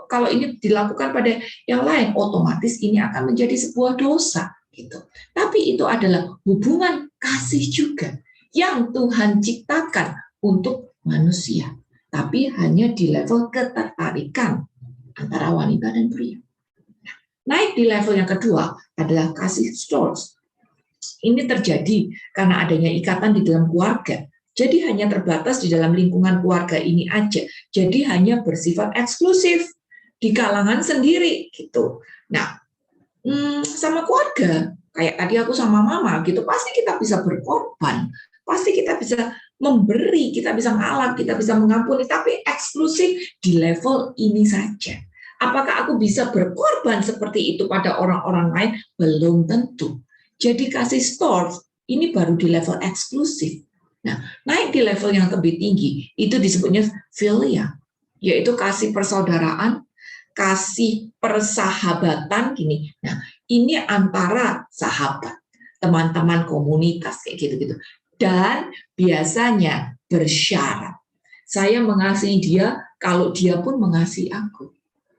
kalau ini dilakukan pada yang lain, otomatis ini akan menjadi sebuah dosa. Gitu. Tapi itu adalah hubungan kasih juga yang Tuhan ciptakan untuk manusia. Tapi hanya di level ketertarikan antara wanita dan pria. Naik di level yang kedua adalah kasih storge. Ini terjadi karena adanya ikatan di dalam keluarga. Jadi hanya terbatas di dalam lingkungan keluarga ini aja. Jadi hanya bersifat eksklusif di kalangan sendiri gitu. Nah, sama keluarga, kayak tadi aku sama mama gitu, pasti kita bisa berkorban, pasti kita bisa memberi, kita bisa ngalah, kita bisa mengampuni, tapi eksklusif di level ini saja. Apakah aku bisa berkorban seperti itu pada orang-orang lain? Belum tentu. Jadi kasih storge ini baru di level eksklusif. Nah, naik di level yang lebih tinggi, itu disebutnya philia, yaitu kasih persaudaraan, kasih persahabatan gini. Nah, ini antara sahabat, teman-teman komunitas kayak gitu-gitu. Dan biasanya bersyarat. Saya mengasihi dia kalau dia pun mengasihi aku.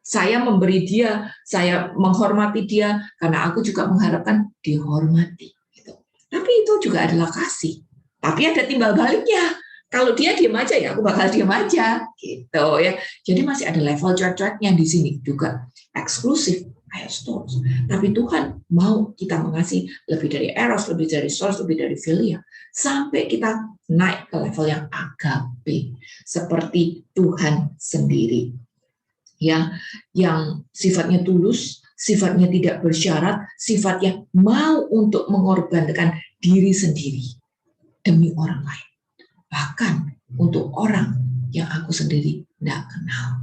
Saya memberi dia, saya menghormati dia karena aku juga mengharapkan dihormati. Gitu. Tapi itu juga adalah kasih. Tapi ada timbal baliknya. Kalau dia diam aja ya, aku bakal diam aja, gitu ya. Jadi masih ada level cuek-cueknya di sini juga eksklusif kayak storge. Tapi Tuhan mau kita mengasihi lebih dari eros, lebih dari storge, lebih dari philia, sampai kita naik ke level yang agape, seperti Tuhan sendiri, ya, yang sifatnya tulus, sifatnya tidak bersyarat, sifatnya mau untuk mengorbankan diri sendiri demi orang lain. Bahkan untuk orang yang aku sendiri tidak kenal.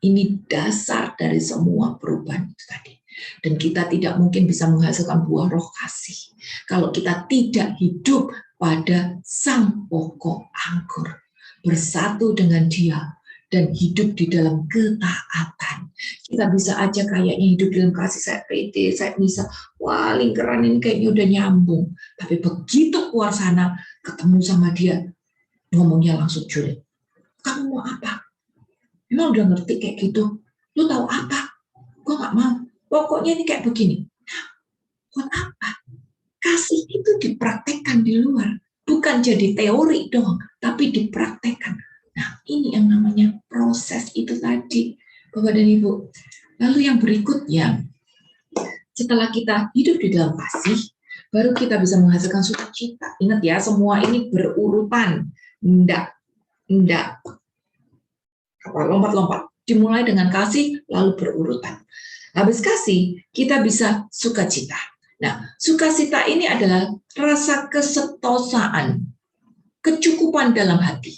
Ini dasar dari semua perubahan itu tadi. Dan kita tidak mungkin bisa menghasilkan buah roh kasih kalau kita tidak hidup pada sang pokok anggur, bersatu dengan dia dan hidup di dalam ketaatan. Kita bisa aja kayaknya hidup dalam kasih, saya pede, saya bisa, wah lingkaran ini kayaknya udah nyambung. Tapi begitu keluar sana, ketemu sama dia, ngomongnya langsung julid. Kamu mau apa? Emang udah ngerti kayak gitu? Lu tahu apa? Gue gak mau. Pokoknya ini kayak begini. Nah, buat apa? Kasih itu dipraktekkan di luar. Bukan jadi teori doang, tapi dipraktekkan. Nah, ini yang namanya proses itu tadi, Bapak dan Ibu. Lalu yang berikutnya, Setelah kita hidup di dalam kasih, baru kita bisa menghasilkan sukacita. Ingat ya, semua ini berurutan. Enggak lompat-lompat. Dimulai dengan kasih, lalu berurutan. Habis kasih, kita bisa sukacita. Nah, sukacita ini adalah rasa kesetosaan, kecukupan dalam hati.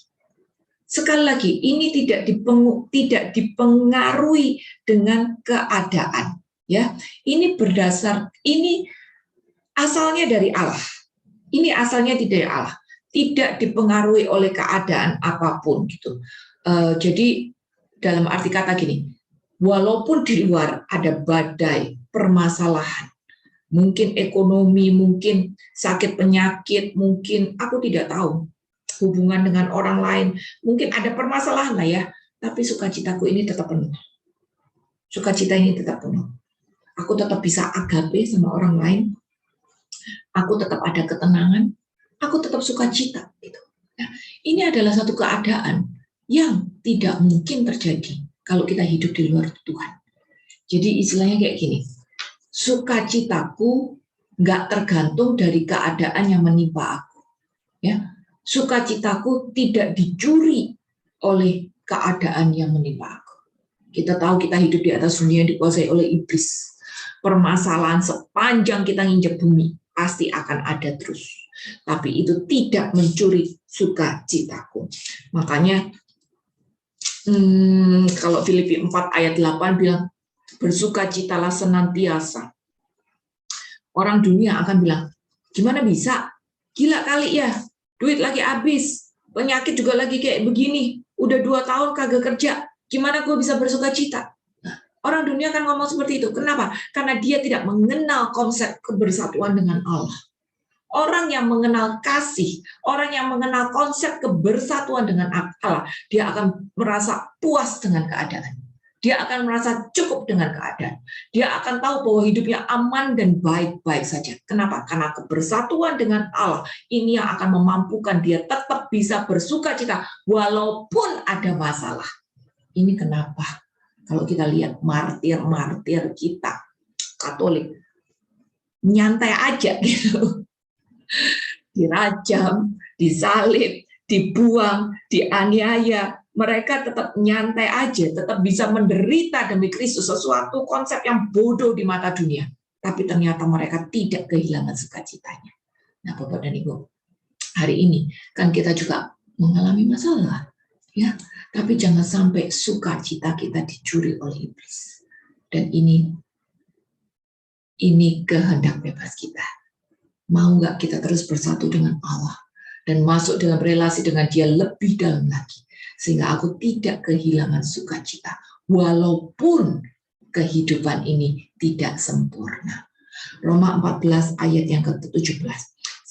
Sekali lagi, ini tidak dipengaruhi dengan keadaan. Ya, ini asalnya dari Allah. Ini asalnya dari Allah, tidak dipengaruhi oleh keadaan apapun gitu. Jadi dalam arti kata gini, walaupun di luar ada badai, permasalahan, mungkin ekonomi, mungkin sakit penyakit, mungkin aku tidak tahu, hubungan dengan orang lain, mungkin ada permasalahan lah ya, tapi sukacitaku ini tetap penuh. Sukacita ini tetap penuh. Aku tetap bisa agape sama orang lain, aku tetap ada ketenangan, aku tetap sukacita. Gitu. Nah, ini adalah satu keadaan yang tidak mungkin terjadi kalau kita hidup di luar Tuhan. Jadi istilahnya kayak gini, sukacitaku nggak tergantung dari keadaan yang menimpa aku. Ya, sukacitaku tidak dicuri oleh keadaan yang menimpa aku. Kita tahu kita hidup di atas dunia yang dikuasai oleh iblis. Permasalahan sepanjang kita nginjak bumi pasti akan ada terus. Tapi itu tidak mencuri sukacitaku. Makanya kalau Filipi 4 ayat 8 bilang, bersukacitalah senantiasa. Orang dunia akan bilang, gimana bisa? Gila kali ya, duit lagi habis, penyakit juga lagi kayak begini, udah 2 tahun kagak kerja, gimana gue bisa bersuka cita? Nah, orang dunia kan ngomong seperti itu. Kenapa? Karena dia tidak mengenal konsep kebersatuan dengan Allah. Orang yang mengenal kasih, orang yang mengenal konsep kebersatuan dengan Allah, dia akan merasa puas dengan keadaan. Dia akan merasa cukup dengan keadaan. Dia akan tahu bahwa hidupnya aman dan baik-baik saja. Kenapa? Karena kebersatuan dengan Allah ini yang akan memampukan dia tetap bisa bersuka cita walaupun ada masalah. Ini kenapa? Kalau kita lihat martir-martir kita, Katolik, nyantai aja gitu. Dirajam, disalib, dibuang, dianiaya, mereka tetap nyantai aja, tetap bisa menderita demi Kristus, sesuatu konsep yang bodoh di mata dunia. Tapi ternyata mereka tidak kehilangan sukacitanya. Nah, Bapak dan Ibu, hari ini kan kita juga mengalami masalah, ya. Tapi jangan sampai sukacita kita dicuri oleh iblis. Dan ini kehendak bebas kita. Mau nggak kita terus bersatu dengan Allah dan masuk dalam relasi dengan Dia lebih dalam lagi, sehingga aku tidak kehilangan sukacita walaupun kehidupan ini tidak sempurna. Roma 14 ayat yang ke-17.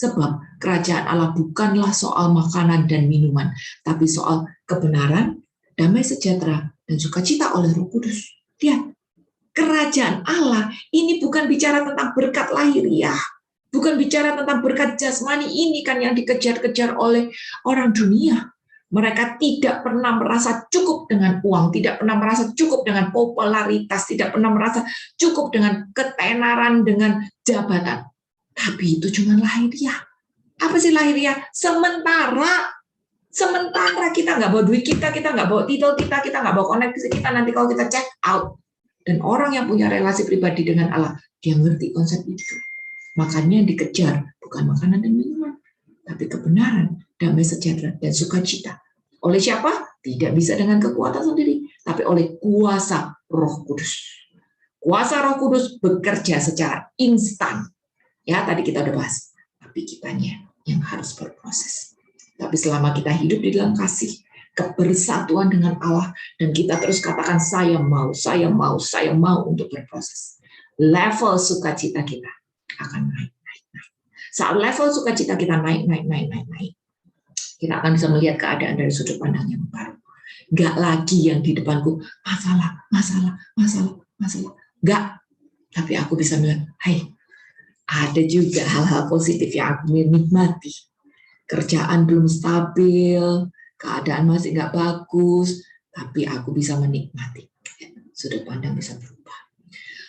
Sebab kerajaan Allah bukanlah soal makanan dan minuman, tapi soal kebenaran, damai sejahtera, dan sukacita oleh Roh Kudus. Lihat, kerajaan Allah ini bukan bicara tentang berkat lahiriah, bukan bicara tentang berkat jasmani ini kan yang dikejar-kejar oleh orang dunia. Mereka tidak pernah merasa cukup dengan uang, tidak pernah merasa cukup dengan popularitas, tidak pernah merasa cukup dengan ketenaran, dengan jabatan. Tapi itu cuma lahiriah. Apa sih lahiriah? Sementara kita nggak bawa duit kita nggak bawa titel kita nggak bawa koneksi kita, nanti kalau kita check out. Dan orang yang punya relasi pribadi dengan Allah, dia ngerti konsep itu. Makanya dikejar bukan makanan dan minuman, tapi kebenaran, damai sejahtera, dan sukacita. Oleh siapa? Tidak bisa dengan kekuatan sendiri, tapi oleh kuasa Roh Kudus. Kuasa Roh Kudus bekerja secara instan. Ya, tadi kita udah bahas. Tapi kitanya yang harus berproses. Tapi selama kita hidup di dalam kasih, kebersatuan dengan Allah, dan kita terus katakan, saya mau untuk berproses. Level sukacita kita akan naik. Saat level sukacita kita naik, kita akan bisa melihat keadaan dari sudut pandang yang baru. Gak lagi yang di depanku masalah. Gak. Tapi aku bisa bilang, hai, ada juga hal-hal positif yang aku nikmati. Kerjaan belum stabil, keadaan masih gak bagus, tapi aku bisa menikmati. Sudut pandang bisa berubah.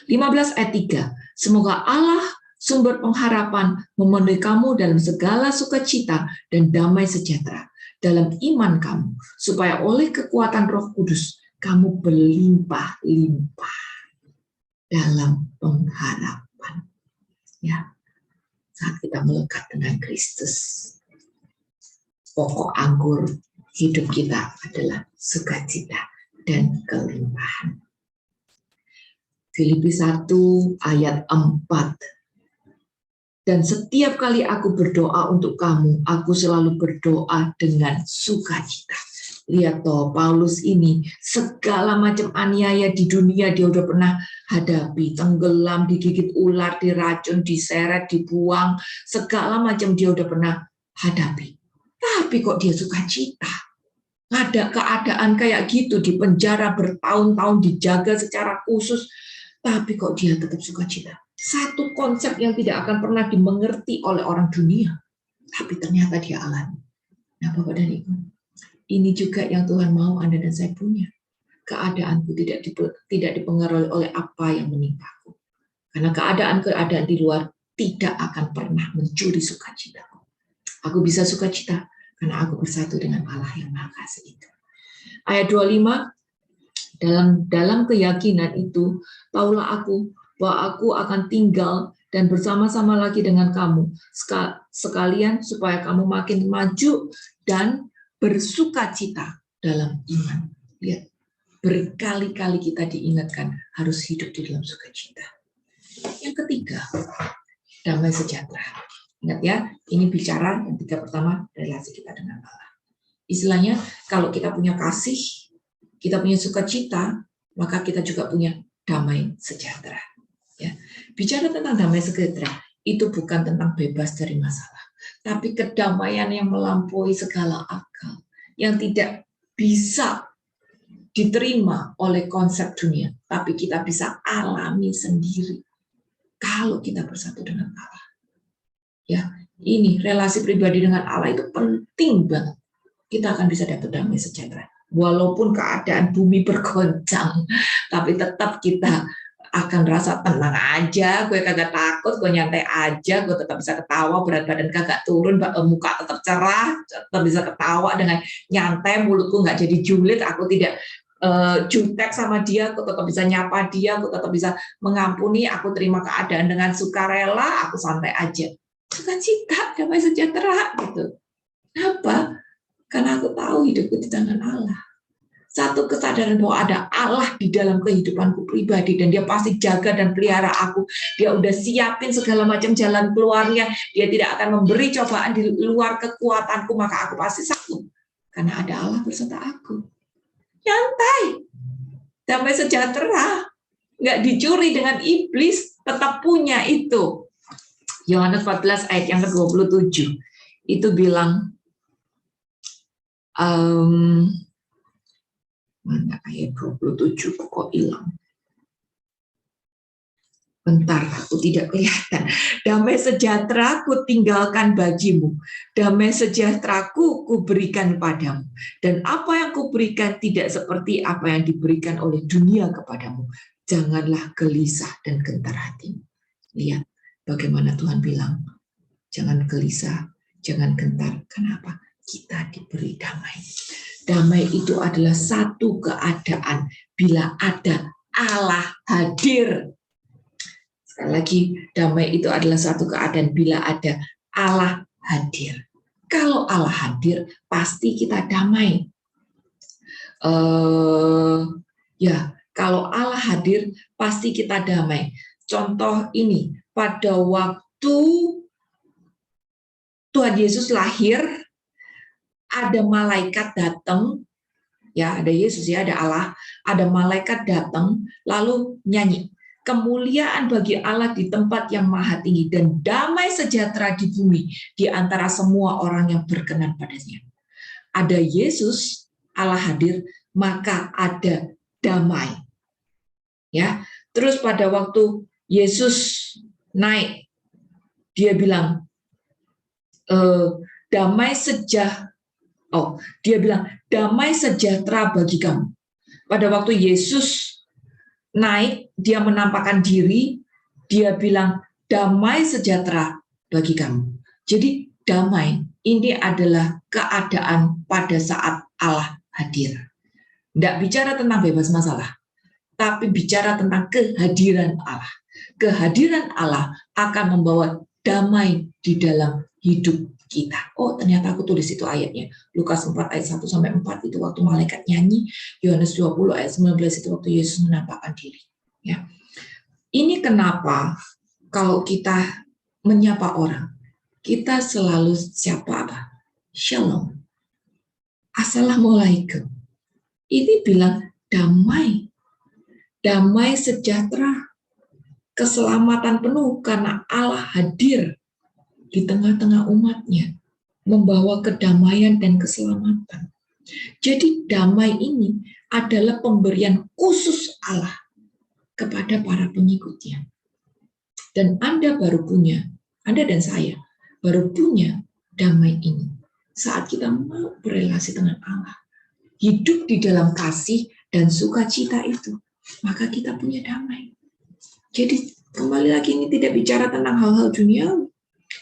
15 ayat 3. Semoga Allah sumber pengharapan memenuhi kamu dalam segala sukacita dan damai sejahtera dalam iman kamu, supaya oleh kekuatan Roh Kudus kamu berlimpah-limpah dalam pengharapan. Ya, saat kita melekat dengan Kristus, pokok anggur hidup kita adalah sukacita dan kelimpahan. Filipi 1 ayat 4. Dan setiap kali aku berdoa untuk kamu, aku selalu berdoa dengan sukacita. Lihat toh, Paulus ini segala macam aniaya di dunia dia udah pernah hadapi. Tenggelam, digigit ular, diracun, diseret, dibuang. Segala macam dia udah pernah hadapi. Tapi kok dia sukacita? Ada keadaan kayak gitu, di penjara bertahun-tahun, dijaga secara khusus, tapi kok dia tetap sukacita. Satu konsep yang tidak akan pernah dimengerti oleh orang dunia, tapi ternyata dia alami. Nah, Bapak dan Ibu, ini juga yang Tuhan mau Anda dan saya punya. Keadaanku tidak dipengaruhi oleh apa yang menimpaku. Karena keadaan-keadaan di luar tidak akan pernah mencuri sukacitaku. Aku bisa sukacita karena aku bersatu dengan Allah yang Maha Kasih itu. Ayat 25, dalam keyakinan itu, tahulah aku bahwa aku akan tinggal dan bersama-sama lagi dengan kamu, sekalian supaya kamu makin maju dan bersukacita dalam iman. Lihat, berkali-kali kita diingatkan harus hidup di dalam sukacita. Yang ketiga, damai sejahtera. Ingat ya, ini bicara yang tiga pertama, relasi kita dengan Allah. Istilahnya, kalau kita punya kasih, kita punya sukacita, maka kita juga punya damai sejahtera. Ya. Bicara tentang damai sejahtera, itu bukan tentang bebas dari masalah, tapi kedamaian yang melampaui segala akal, yang tidak bisa diterima oleh konsep dunia, tapi kita bisa alami sendiri kalau kita bersatu dengan Allah. Ya, ini relasi pribadi dengan Allah itu penting banget. Kita akan bisa dapat damai sejahtera. Walaupun keadaan bumi bergoncang, tapi tetap kita akan rasa tenang aja, gue kagak takut, gue nyantai aja, gue tetap bisa ketawa, berat badan kagak turun, muka tetap cerah, tetap bisa ketawa dengan nyantai, mulutku nggak jadi julid, aku tidak jutek sama dia, aku tetap bisa nyapa dia, aku tetap bisa mengampuni, aku terima keadaan dengan sukarela, aku santai aja. Sukacita, damai sejahtera gitu. Kenapa? Karena aku tahu hidupku di tangan Allah. Satu kesadaran bahwa ada Allah di dalam kehidupanku pribadi dan dia pasti jaga dan pelihara aku. Dia udah siapin segala macam jalan keluarnya. Dia tidak akan memberi cobaan di luar kekuatanku, maka aku pasti sanggup. Karena ada Allah beserta aku. Nyantai. Damai sejahtera. Nggak dicuri dengan iblis. Tetap punya itu. Yohanes 14 ayat yang ke-27. Itu bilang, mana ayat 27 kok hilang. Bentar, aku tidak kelihatan. Damai sejahtera ku tinggalkan bagimu. Damai sejahteraku ku berikan padamu. Dan apa yang ku berikan tidak seperti apa yang diberikan oleh dunia kepadamu. Janganlah gelisah dan gentar hatimu. Lihat bagaimana Tuhan bilang, jangan gelisah, jangan gentar. Kenapa? Kita diberi damai. Damai itu adalah satu keadaan bila ada Allah hadir. Sekali lagi, damai itu adalah satu keadaan bila ada Allah hadir. Kalau Allah hadir, pasti kita damai. Ya, kalau Allah hadir, pasti kita damai. Contoh ini, pada waktu Tuhan Yesus lahir, ada malaikat datang, ya ada Yesus ya, ada Allah, ada malaikat datang, lalu nyanyi, kemuliaan bagi Allah di tempat yang maha tinggi dan damai sejahtera di bumi di antara semua orang yang berkenan padanya. Ada Yesus, Allah hadir, maka ada damai. Ya, terus pada waktu Yesus naik, dia bilang, damai sejahtera. Dia bilang, damai sejahtera bagi kamu. Pada waktu Yesus naik, dia menampakkan diri, dia bilang damai sejahtera bagi kamu. Jadi damai ini adalah keadaan pada saat Allah hadir. Tidak bicara tentang bebas masalah, tapi bicara tentang kehadiran Allah. Kehadiran Allah akan membawa damai di dalam hidup kita. Oh, ternyata aku tulis itu ayatnya. Lukas 4 ayat 1 sampai 4 itu waktu malaikat nyanyi, Yohanes 20 ayat 19 itu waktu Yesus menampakkan diri. Ya. Ini kenapa kalau kita menyapa orang, kita selalu siapa apa? Shalom. Assalamualaikum. Ini bilang damai. Damai sejahtera. Keselamatan penuh karena Allah hadir di tengah-tengah umatnya, membawa kedamaian dan keselamatan. Jadi damai ini adalah pemberian khusus Allah kepada para pengikutnya. Dan Anda baru punya, Anda dan saya baru punya damai ini saat kita mau berelasi dengan Allah. Hidup di dalam kasih dan sukacita itu, maka kita punya damai. Jadi kembali lagi ini tidak bicara tentang hal-hal duniawi,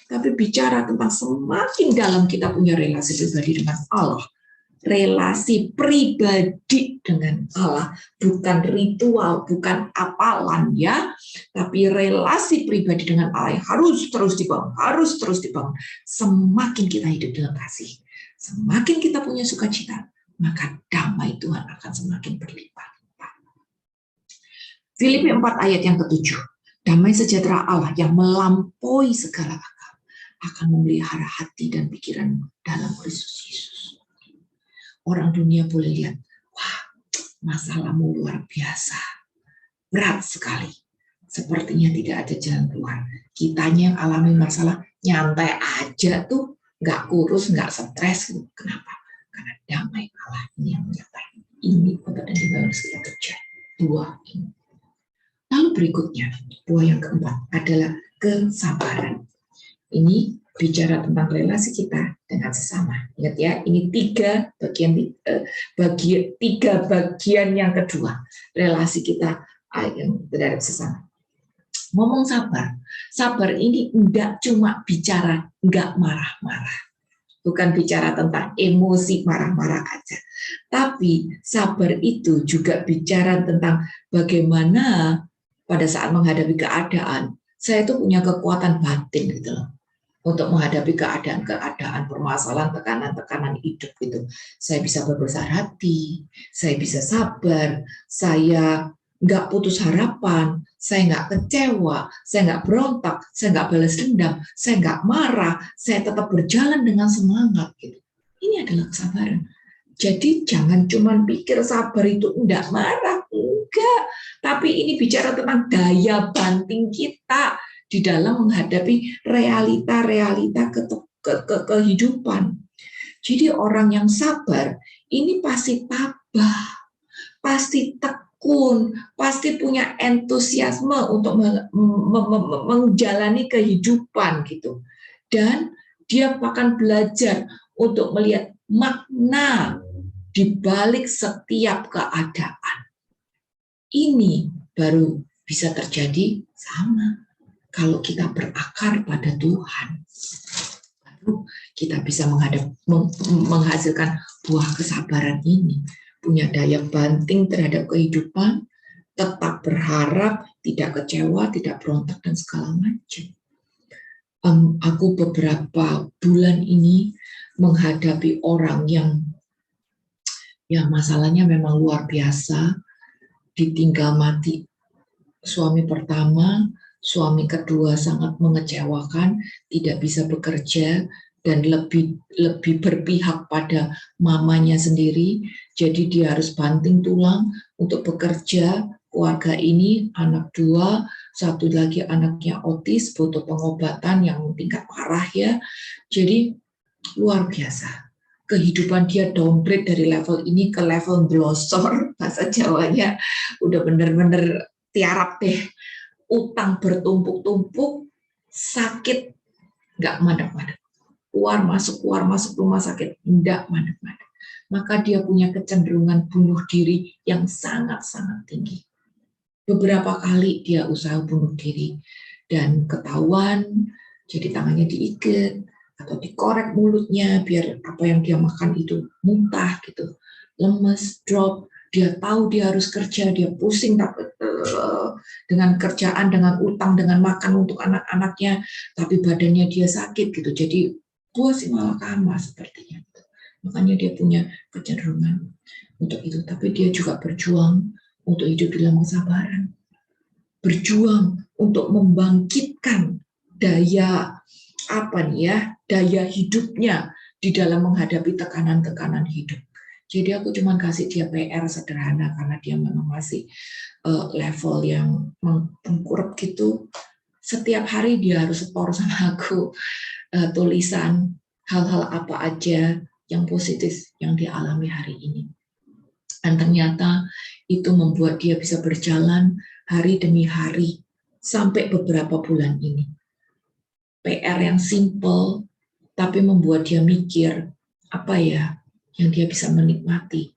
tapi bicara tentang semakin dalam kita punya relasi pribadi dengan Allah. Relasi pribadi dengan Allah, bukan ritual, bukan apalan ya, tapi relasi pribadi dengan Allah yang harus terus dibangun. Semakin kita hidup dalam kasih, semakin kita punya sukacita, maka damai Tuhan akan semakin berlimpah. Filipi 4 ayat yang ke-7. Damai sejahtera Allah yang melampaui segala akal akan memelihara hati dan pikiran dalam Kristus Yesus. Orang dunia boleh lihat, wah, masalahmu luar biasa, berat sekali. Sepertinya tidak ada jalan keluar. Kitanya yang alami masalah nyantai aja tuh, nggak kurus, nggak stres. Kenapa? Karena damai Allah ini yang menyertai. Ini obat dan dibangun kita kerja. Dua ini. Lalu berikutnya, buah yang keempat adalah kesabaran. Ini bicara tentang relasi kita dengan sesama. Ingat ya, ini tiga bagian yang kedua. Relasi kita terhadap sesama. Ngomong sabar. Sabar ini enggak cuma bicara enggak marah-marah. Bukan bicara tentang emosi marah-marah aja. Tapi sabar itu juga bicara tentang bagaimana pada saat menghadapi keadaan, saya itu punya kekuatan batin gitu loh. Untuk menghadapi keadaan-keadaan permasalahan, tekanan-tekanan hidup gitu. Saya bisa berbesar hati, saya bisa sabar, saya nggak putus harapan, saya nggak kecewa, saya nggak berontak, saya nggak balas dendam, saya nggak marah, saya tetap berjalan dengan semangat gitu. Ini adalah kesabaran. Jadi jangan cuma pikir sabar itu enggak marah, enggak. Tapi ini bicara tentang daya banting kita di dalam menghadapi realita-realita kehidupan. Jadi orang yang sabar ini pasti tabah, pasti tekun, pasti punya entusiasme untuk menjalani kehidupan gitu. Dan dia akan belajar untuk melihat makna di balik setiap keadaan. Ini baru bisa terjadi sama kalau kita berakar pada Tuhan. Lalu kita bisa menghasilkan buah kesabaran ini. Punya daya banting terhadap kehidupan, tetap berharap, tidak kecewa, tidak berontak, dan segala macam. Aku beberapa bulan ini menghadapi orang yang ya masalahnya memang luar biasa, ditinggal mati suami pertama, suami kedua sangat mengecewakan, tidak bisa bekerja dan lebih berpihak pada mamanya sendiri, jadi dia harus banting tulang untuk bekerja. Keluarga ini anak dua, satu lagi anaknya otis, butuh pengobatan yang tingkat parah ya, jadi luar biasa. Kehidupan dia downgrade dari level ini ke level blosor, bahasa Jawanya udah bener-bener tiarap deh. Utang bertumpuk-tumpuk, sakit nggak madep-madep, keluar masuk rumah sakit nggak madep-madep. Maka dia punya kecenderungan bunuh diri yang sangat-sangat tinggi. Beberapa kali dia usaha bunuh diri dan ketahuan, jadi tangannya diikat atau dikorek mulutnya biar apa yang dia makan itu muntah gitu, lemes, drop. Dia tahu dia harus kerja, dia pusing dengan kerjaan, dengan utang, dengan makan untuk anak-anaknya, tapi badannya dia sakit gitu. Jadi buah si malakama sepertinya. Makanya dia punya kecenderungan untuk itu, tapi dia juga berjuang untuk hidup dalam kesabaran, berjuang untuk membangkitkan daya daya hidupnya di dalam menghadapi tekanan-tekanan hidup. Jadi aku cuma kasih dia PR sederhana karena dia memang masih level yang tengkurap gitu. Setiap hari dia harus setor sama aku tulisan hal-hal apa aja yang positif yang dia alami hari ini. Dan ternyata itu membuat dia bisa berjalan hari demi hari sampai beberapa bulan ini. PR yang simple, tapi membuat dia mikir, apa ya yang dia bisa menikmati,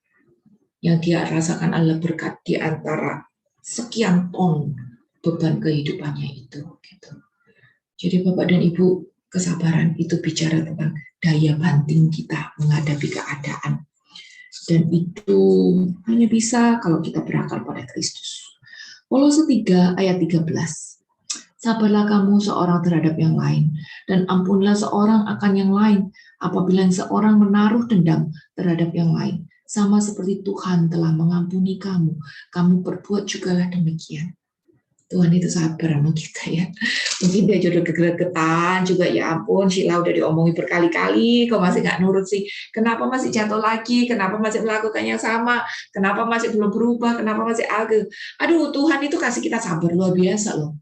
yang dia rasakan adalah berkat di antara sekian ton beban kehidupannya itu. Gitu. Jadi Bapak dan Ibu, kesabaran itu bicara tentang daya banting kita menghadapi keadaan. Dan itu hanya bisa kalau kita berakar pada Kristus. Kolose 3 ayat 13. Sabarlah kamu seorang terhadap yang lain, dan ampunlah seorang akan yang lain apabila seorang menaruh dendam terhadap yang lain. Sama seperti Tuhan telah mengampuni kamu, kamu perbuat jugalah demikian. Tuhan itu sabar sama kita ya. Mungkin dia jodoh gegeret-getan juga, ya ampun, Sheila udah diomongi berkali-kali, kok masih nggak nurut sih? Kenapa masih jatuh lagi? Kenapa masih melakukan yang sama? Kenapa masih belum berubah? Kenapa masih agak? Aduh, Tuhan itu kasih kita sabar luar biasa loh.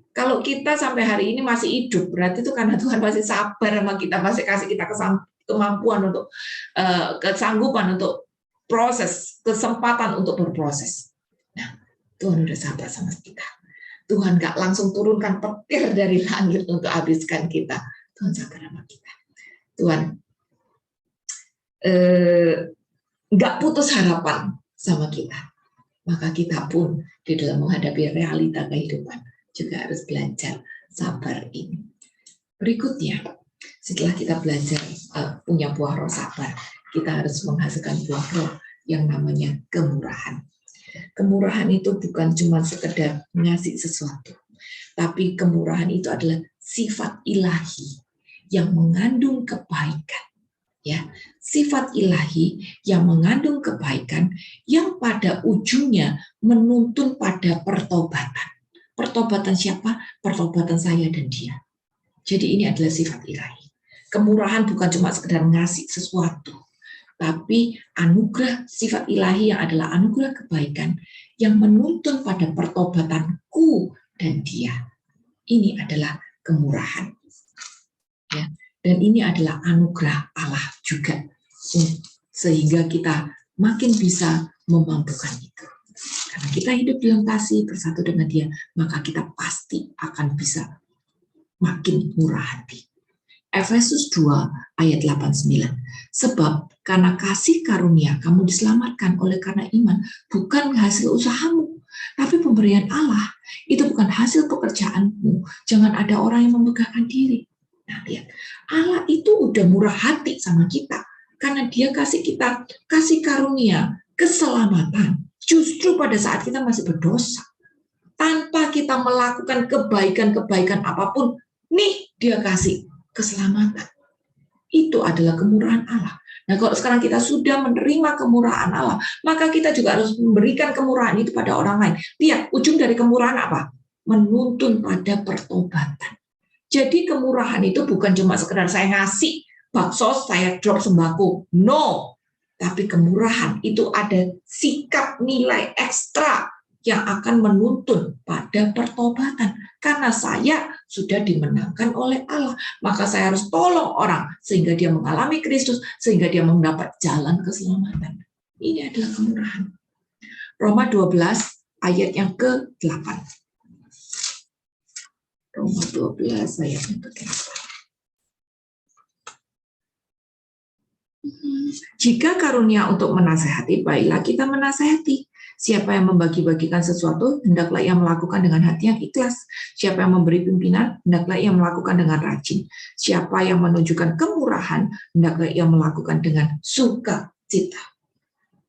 Kalau kita sampai hari ini masih hidup, berarti itu karena Tuhan masih sabar sama kita, masih kasih kita kemampuan untuk kesanggupan untuk proses, kesempatan untuk berproses. Nah, Tuhan udah sabar sama kita. Tuhan gak langsung turunkan petir dari langit untuk habiskan kita. Tuhan sabar sama kita. Tuhan gak putus harapan sama kita. Maka kita pun di dalam menghadapi realita kehidupan juga harus belajar sabar ini. Berikutnya, setelah kita belajar punya buah roh sabar, kita harus menghasilkan buah roh yang namanya kemurahan. Kemurahan itu bukan cuma sekedar ngasih sesuatu, tapi kemurahan itu adalah sifat ilahi yang mengandung kebaikan. Ya, sifat ilahi yang mengandung kebaikan yang pada ujungnya menuntun pada pertobatan. Pertobatan siapa? Pertobatan saya dan dia. Jadi ini adalah sifat ilahi. Kemurahan bukan cuma sekedar ngasih sesuatu, tapi anugerah sifat ilahi yang adalah anugerah kebaikan yang menuntun pada pertobatanku dan dia. Ini adalah kemurahan. Ya. Dan ini adalah anugerah Allah juga. Sehingga kita makin bisa memampukan itu. Karena kita hidup dalam kasih bersatu dengan dia, maka kita pasti akan bisa makin murah hati. Efesus 2 ayat 89. Sebab karena kasih karunia kamu diselamatkan oleh karena iman, bukan hasil usahamu, tapi pemberian Allah. Itu bukan hasil pekerjaanmu. Jangan ada orang yang membanggakan diri. Nah, lihat, Allah itu udah murah hati sama kita karena dia kasih kita kasih karunia, keselamatan. Justru pada saat kita masih berdosa, tanpa kita melakukan kebaikan-kebaikan apapun, nih dia kasih keselamatan. Itu adalah kemurahan Allah. Nah, kalau sekarang kita sudah menerima kemurahan Allah, maka kita juga harus memberikan kemurahan itu pada orang lain. Lihat, ujung dari kemurahan apa? Menuntun pada pertobatan. Jadi kemurahan itu bukan cuma sekedar saya ngasih bakso, saya drop sembako. No. Tapi kemurahan itu ada sikap nilai ekstra yang akan menuntun pada pertobatan. Karena saya sudah dimenangkan oleh Allah, maka saya harus tolong orang sehingga dia mengalami Kristus, sehingga dia mendapat jalan keselamatan. Ini adalah kemurahan. Roma 12 ayat yang ke-8. Roma 12 ayat yang ke-8. Jika karunia untuk menasehati, baiklah kita menasehati. Siapa yang membagi-bagikan sesuatu, hendaklah ia melakukan dengan hati yang ikhlas. Siapa yang memberi pimpinan, hendaklah ia melakukan dengan rajin. Siapa yang menunjukkan kemurahan, hendaklah ia melakukan dengan sukacita.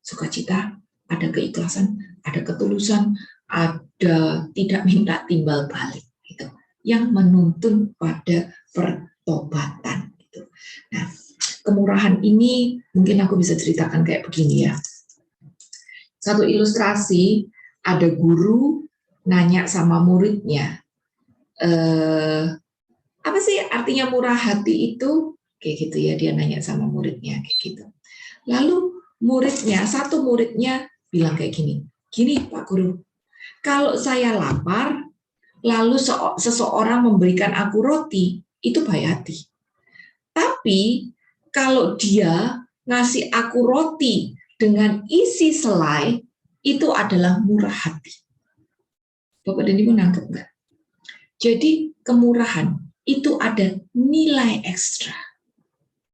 Sukacita, ada keikhlasan, ada ketulusan, ada tidak minta timbal balik. Gitu. Yang menuntun pada pertobatan. Gitu. Nah, kemurahan ini mungkin aku bisa ceritakan kayak begini ya. Satu ilustrasi, ada guru nanya sama muridnya, apa sih artinya murah hati itu? Kayak gitu ya, dia nanya sama muridnya kayak gitu. Lalu satu muridnya bilang kayak gini, Pak Guru, kalau saya lapar, lalu seseorang memberikan aku roti, itu baik hati. Tapi kalau dia ngasih aku roti dengan isi selai, itu adalah murah hati. Bapak dan Ibu nangkep nggak? Jadi kemurahan itu ada nilai ekstra,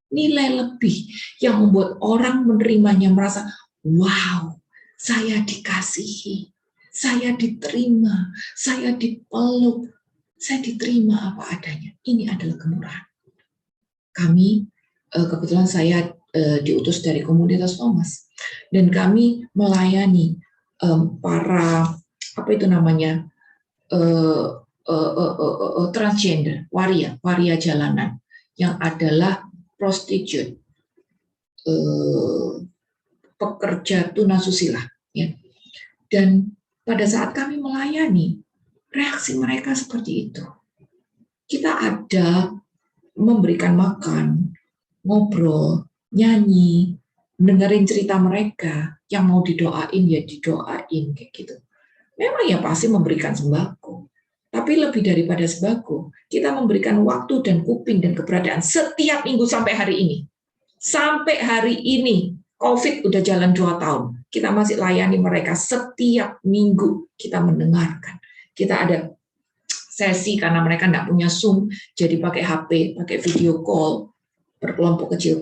nilai lebih yang membuat orang menerimanya merasa, wow, saya dikasihi, saya diterima, saya dipeluk, saya diterima apa adanya. Ini adalah kemurahan. Kami, kebetulan saya diutus dari komunitas Thomas, dan kami melayani para apa itu namanya transgender, waria jalanan yang adalah prostitute, pekerja tunasusila, ya. Dan pada saat kami melayani, reaksi mereka seperti itu. Kita ada memberikan makan, ngobrol, nyanyi, dengerin cerita mereka, yang mau didoain ya didoain kayak gitu. Memang ya pasti memberikan sembako, tapi lebih daripada sembako, kita memberikan waktu dan kuping dan keberadaan setiap minggu sampai hari ini. Sampai hari ini, COVID udah jalan 2 tahun, kita masih layani mereka setiap minggu, kita mendengarkan. Kita ada sesi karena mereka nggak punya Zoom, jadi pakai HP, pakai video call, berkelompok kecil.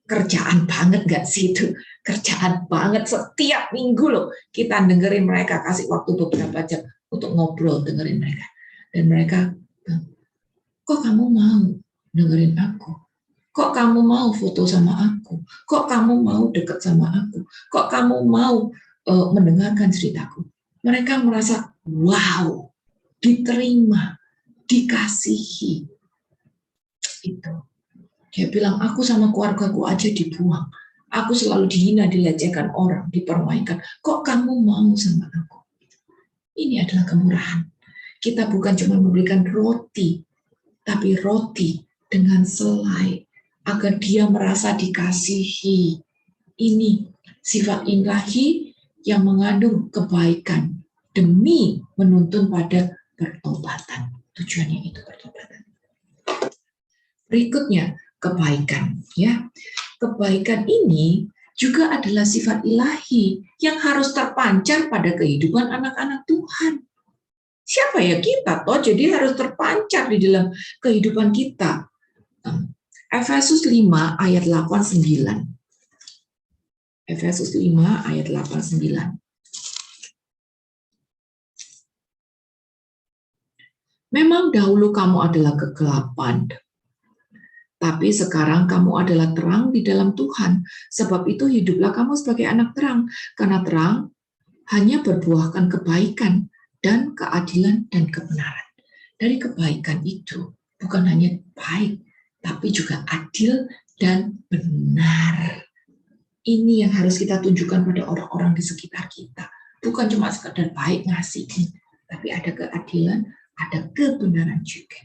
Kerjaan banget nggak sih itu? Kerjaan banget, setiap minggu loh kita dengerin mereka, kasih waktu beberapa jam untuk ngobrol, dengerin mereka. Dan mereka, kok kamu mau dengerin aku? Kok kamu mau foto sama aku? Kok kamu mau deket sama aku? Kok kamu mau mendengarkan ceritaku? Mereka merasa, wow, diterima, dikasihi. Itu. Dia bilang, aku sama keluargaku aja dibuang. Aku selalu dihina, dilecehkan orang, dipermainkan. Kok kamu mau sama aku? Ini adalah kemurahan. Kita bukan cuma memberikan roti, tapi roti dengan selai, agar dia merasa dikasihi. Ini sifat ilahi yang mengandung kebaikan demi menuntun pada pertobatan. Tujuannya itu pertobatan. Berikutnya, kebaikan. Ya, kebaikan ini juga adalah sifat ilahi yang harus terpancar pada kehidupan anak-anak Tuhan. Siapa ya kita toh, jadi harus terpancar di dalam kehidupan kita. Efesus 5 ayat 8-9. Efesus 5 ayat 8-9. Memang dahulu kamu adalah kegelapan, tapi sekarang kamu adalah terang di dalam Tuhan. Sebab itu hiduplah kamu sebagai anak terang, karena terang hanya berbuahkan kebaikan dan keadilan dan kebenaran. Dari kebaikan itu bukan hanya baik, tapi juga adil dan benar. Ini yang harus kita tunjukkan pada orang-orang di sekitar kita. Bukan cuma sekedar baik ngasihin, tapi ada keadilan, ada kebenaran juga.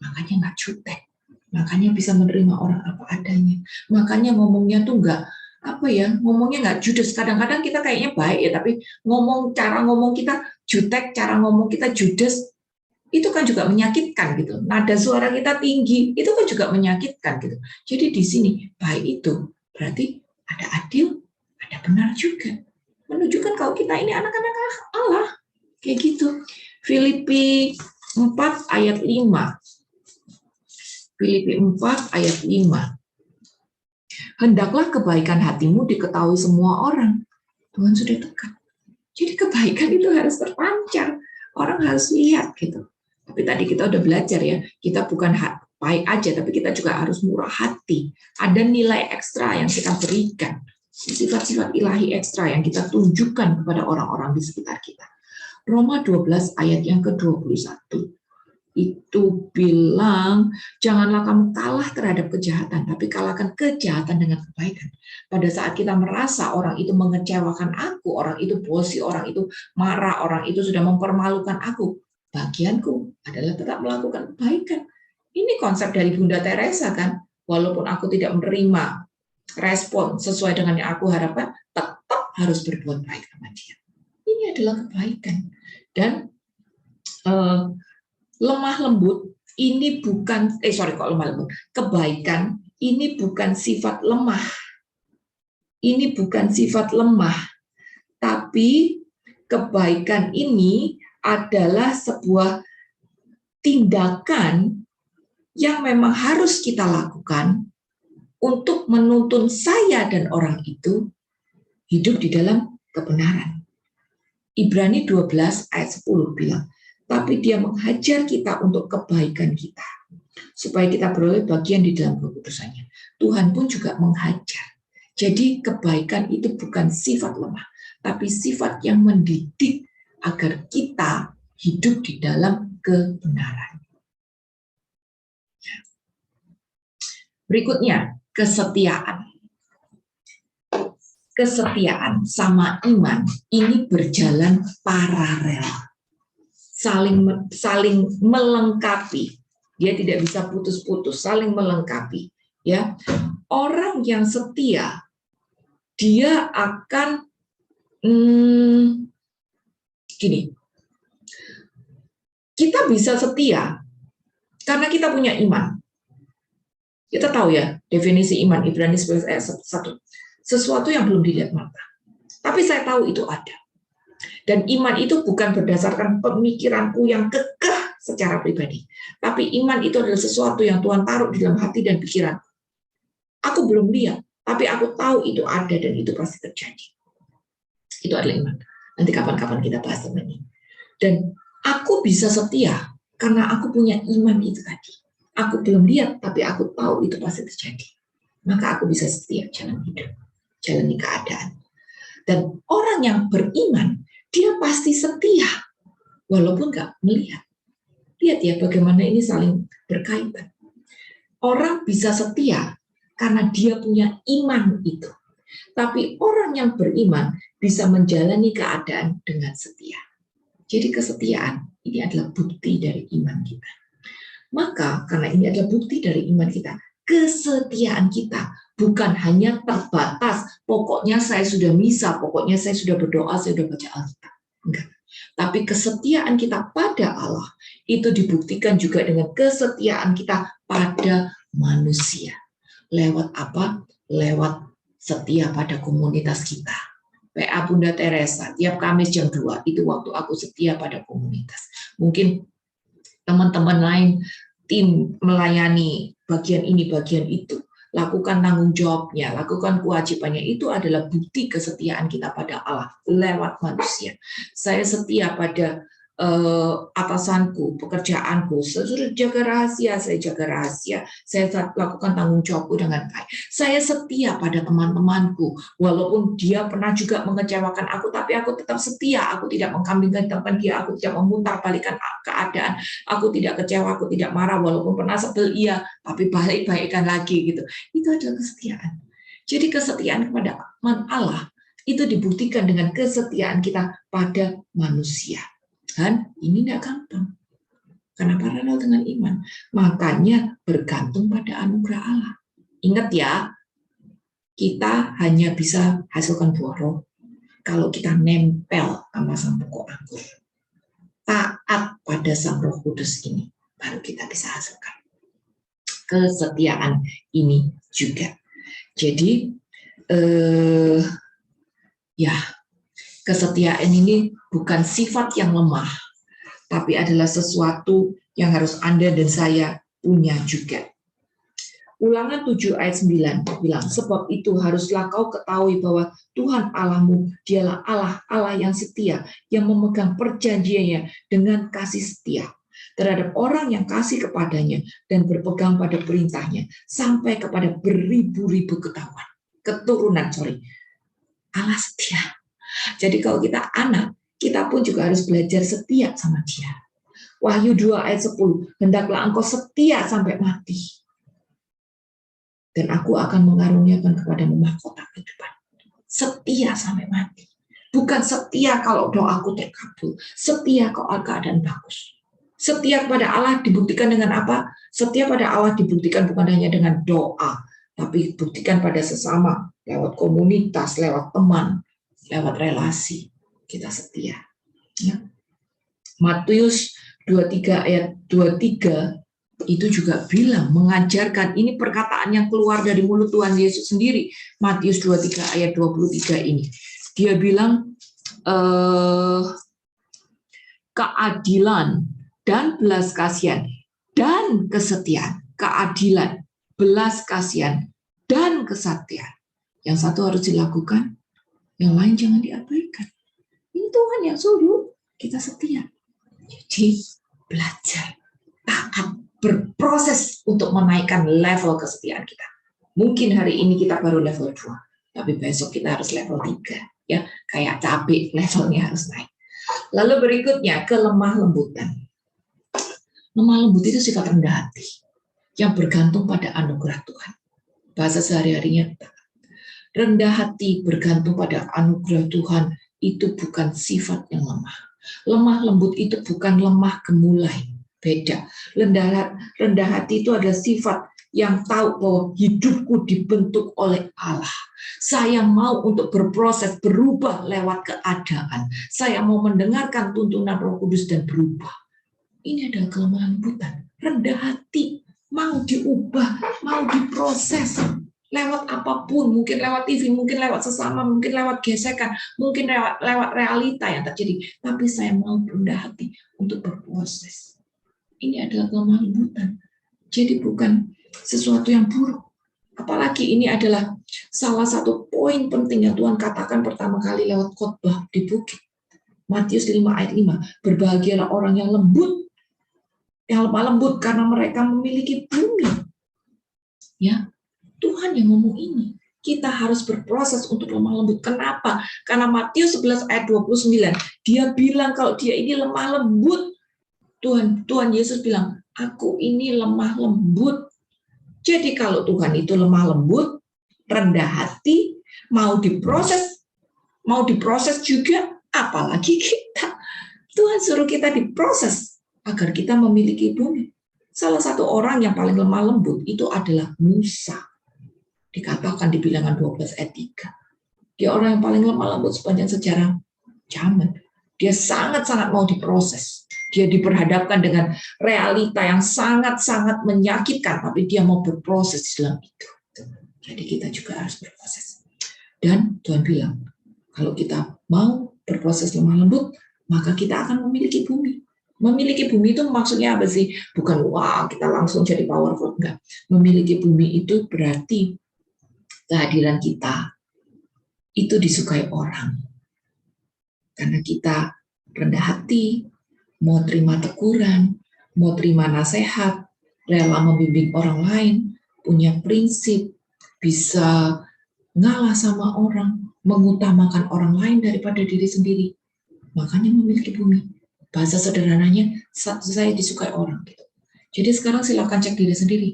Makanya nggak jutek, makanya bisa menerima orang apa adanya. Makanya ngomongnya tuh nggak ngomongnya nggak judes. Kadang-kadang kita kayaknya baik ya, tapi cara ngomong kita jutek, cara ngomong kita judes, itu kan juga menyakitkan gitu. Nada suara kita tinggi, itu kan juga menyakitkan gitu. Jadi di sini baik itu berarti ada adil, ada benar juga. Menunjukkan kalau kita ini anak-anak Allah. Kayak gitu. Filipi 4 ayat 5. Filipi 4 ayat 5. Hendaklah kebaikan hatimu diketahui semua orang, Tuhan sudah dekat. Jadi kebaikan itu harus terpancar. Orang harus lihat gitu. Tapi tadi kita udah belajar ya, kita bukan baik aja, tapi kita juga harus murah hati. Ada nilai ekstra yang kita berikan. Sifat-sifat ilahi ekstra yang kita tunjukkan kepada orang-orang di sekitar kita. Roma 12 ayat yang ke-21 itu bilang, janganlah kamu kalah terhadap kejahatan, tapi kalahkan kejahatan dengan kebaikan. Pada saat kita merasa orang itu mengecewakan aku, orang itu bosi, orang itu marah, orang itu sudah mempermalukan aku, bagianku adalah tetap melakukan kebaikan. Ini konsep dari Bunda Teresa kan, walaupun aku tidak menerima respon sesuai dengan yang aku harapkan, tetap harus berbuat baik sama dia. Ini adalah kebaikan. Dan lemah lembut ini bukan lemah lembut. Kebaikan ini bukan sifat lemah. Ini bukan sifat lemah. Tapi kebaikan ini adalah sebuah tindakan yang memang harus kita lakukan untuk menuntun saya dan orang itu hidup di dalam kebenaran. Ibrani 12 ayat 10 bilang, tapi dia menghajar kita untuk kebaikan kita, supaya kita beroleh bagian di dalam kekudusannya. Tuhan pun juga menghajar. Jadi kebaikan itu bukan sifat lemah, tapi sifat yang mendidik agar kita hidup di dalam kebenaran. Berikutnya, kesetiaan. Kesetiaan sama iman ini berjalan paralel. Saling melengkapi. Dia tidak bisa putus-putus, saling melengkapi. Ya, orang yang setia, dia akan gini. Kita bisa setia karena kita punya iman. Kita tahu ya definisi iman Ibrani 11 ayat 1. Sesuatu yang belum dilihat mata. Tapi saya tahu itu ada. Dan iman itu bukan berdasarkan pemikiranku yang kekeh secara pribadi. Tapi iman itu adalah sesuatu yang Tuhan taruh di dalam hati dan pikiran. Aku belum lihat, tapi aku tahu itu ada dan itu pasti terjadi. Itu adalah iman. Nanti kapan-kapan kita bahas tentang ini. Dan aku bisa setia karena aku punya iman itu tadi. Aku belum lihat, tapi aku tahu itu pasti terjadi. Maka aku bisa setia jalan hidup, jalani keadaan. Dan orang yang beriman, dia pasti setia, walaupun nggak melihat. Lihat ya bagaimana ini saling berkaitan. Orang bisa setia karena dia punya iman itu. Tapi orang yang beriman bisa menjalani keadaan dengan setia. Jadi kesetiaan ini adalah bukti dari iman kita. Maka karena ini adalah bukti dari iman kita, kesetiaan kita bukan hanya terbatas, pokoknya saya sudah misa, pokoknya saya sudah berdoa, saya sudah baca Alkitab. Enggak. Tapi kesetiaan kita pada Allah itu dibuktikan juga dengan kesetiaan kita pada manusia. Lewat apa? Lewat setia pada komunitas kita. PA Bunda Teresa, tiap Kamis jam 2, itu waktu aku setia pada komunitas. Mungkin teman-teman lain, tim melayani bagian ini, bagian itu. Lakukan tanggung jawabnya, lakukan kewajibannya, itu adalah bukti kesetiaan kita pada Allah lewat manusia. Saya setia pada atasanku, pekerjaanku, saya sudah jaga rahasia, saya jaga rahasia, saya lakukan tanggung jawabku dengan baik. Saya setia pada teman-temanku, walaupun dia pernah juga mengecewakan aku, tapi aku tetap setia, aku tidak mengkambingkan hitamkan dia, aku tidak memutarbalikkan keadaan, aku tidak kecewa, aku tidak marah, walaupun pernah sebel iya, tapi baik-baikkan lagi gitu. Itu adalah kesetiaan. Jadi kesetiaan kepada Allah itu dibuktikan dengan kesetiaan kita pada manusia. Dan ini tidak gampang. Karena paralel dengan iman. Makanya bergantung pada anugerah Allah. Ingat ya, kita hanya bisa hasilkan buah roh kalau kita nempel sama sang pokok anggur. Taat pada sang Roh Kudus ini, baru kita bisa hasilkan kesetiaan ini juga. Jadi ya, kesetiaan ini bukan sifat yang lemah, tapi adalah sesuatu yang harus Anda dan saya punya juga. Ulangan 7 ayat 9 bilang, sebab itu haruslah kau ketahui bahwa Tuhan Allahmu dialah Allah yang setia, yang memegang perjanjiannya dengan kasih setia terhadap orang yang kasih kepadanya dan berpegang pada perintahnya sampai kepada beribu-ribu keturunan. Allah setia. Jadi kalau kita anak, kita pun juga harus belajar setia sama Dia. Wahyu 2 ayat 10, hendaklah engkau setia sampai mati, dan aku akan mengaruniakan kepadamu mahkota kehidupan. Setia sampai mati. Bukan setia kalau doaku terkabul, setia kalau keadaan bagus. Setia kepada Allah dibuktikan dengan apa? Setia pada Allah dibuktikan bukan hanya dengan doa, tapi buktikan pada sesama, lewat komunitas, lewat teman, lewat relasi. Kita setia. Ya. Matius 23 ayat 23 itu juga bilang, mengajarkan, ini perkataan yang keluar dari mulut Tuhan Yesus sendiri. Matius 23 ayat 23 ini. Dia bilang, keadilan dan belas kasihan dan kesetiaan. Keadilan, belas kasihan, dan kesetiaan. Yang satu harus dilakukan, yang lain jangan diabaikan. Ini Tuhan yang suruh kita setia. Jadi belajar, taat, berproses untuk menaikkan level kesetiaan kita. Mungkin hari ini kita baru level 2, tapi besok kita harus level 3. Ya, kayak cabai, levelnya harus naik. Lalu berikutnya, kelemah lembutan. Lemah lembut itu sifat rendah hati yang bergantung pada anugerah Tuhan. Bahasa sehari-harinya, rendah hati bergantung pada anugerah Tuhan itu bukan sifat yang lemah. Lemah lembut itu bukan lemah gemulai, beda. Rendah hati itu adalah sifat yang tahu bahwa hidupku dibentuk oleh Allah. Saya mau untuk berproses, berubah lewat keadaan. Saya mau mendengarkan tuntunan Roh Kudus dan berubah. Ini adalah kelemahan lembutan. Rendah hati, mau diubah, mau diproses. Lewat apapun, mungkin lewat TV, mungkin lewat sesama, mungkin lewat gesekan, mungkin lewat realita yang terjadi. Tapi saya mau rendah hati untuk berproses. Ini adalah kelemahan lembutan. Jadi bukan sesuatu yang buruk. Apalagi ini adalah salah satu poin penting yang Tuhan katakan pertama kali lewat khotbah di bukit. Matius 5 ayat 5. Berbahagialah orang yang lembut, yang lemah lembut, karena mereka memiliki bumi. Ya, Tuhan yang ngomong ini. Kita harus berproses untuk lemah lembut. Kenapa? Karena Matius 11 ayat 29, dia bilang kalau dia ini lemah lembut. Tuhan Yesus bilang, aku ini lemah lembut. Jadi kalau Tuhan itu lemah lembut, rendah hati, mau diproses juga, apalagi kita. Tuhan suruh kita diproses agar kita memiliki bumi. Salah satu orang yang paling lemah lembut itu adalah Musa. Dikatakan di Bilangan 12 ayat 3. Dia orang yang paling lemah lembut sepanjang sejarah zaman. Dia sangat-sangat mau diproses. Dia diperhadapkan dengan realita yang sangat-sangat menyakitkan, tapi dia mau berproses di dalam itu. Jadi kita juga harus berproses. Dan Tuhan bilang, kalau kita mau berproses lemah lembut, maka kita akan memiliki bumi. Memiliki bumi itu maksudnya apa sih? Bukan wah kita langsung jadi powerful, enggak. Memiliki bumi itu berarti kehadiran kita itu disukai orang. Karena kita rendah hati, mau terima teguran, mau terima nasihat, rela membimbing orang lain, punya prinsip, bisa ngalah sama orang, mengutamakan orang lain daripada diri sendiri. Makanya memiliki bumi. Bahasa sederhananya, saya disukai orang. Gitu. Jadi sekarang silakan cek diri sendiri.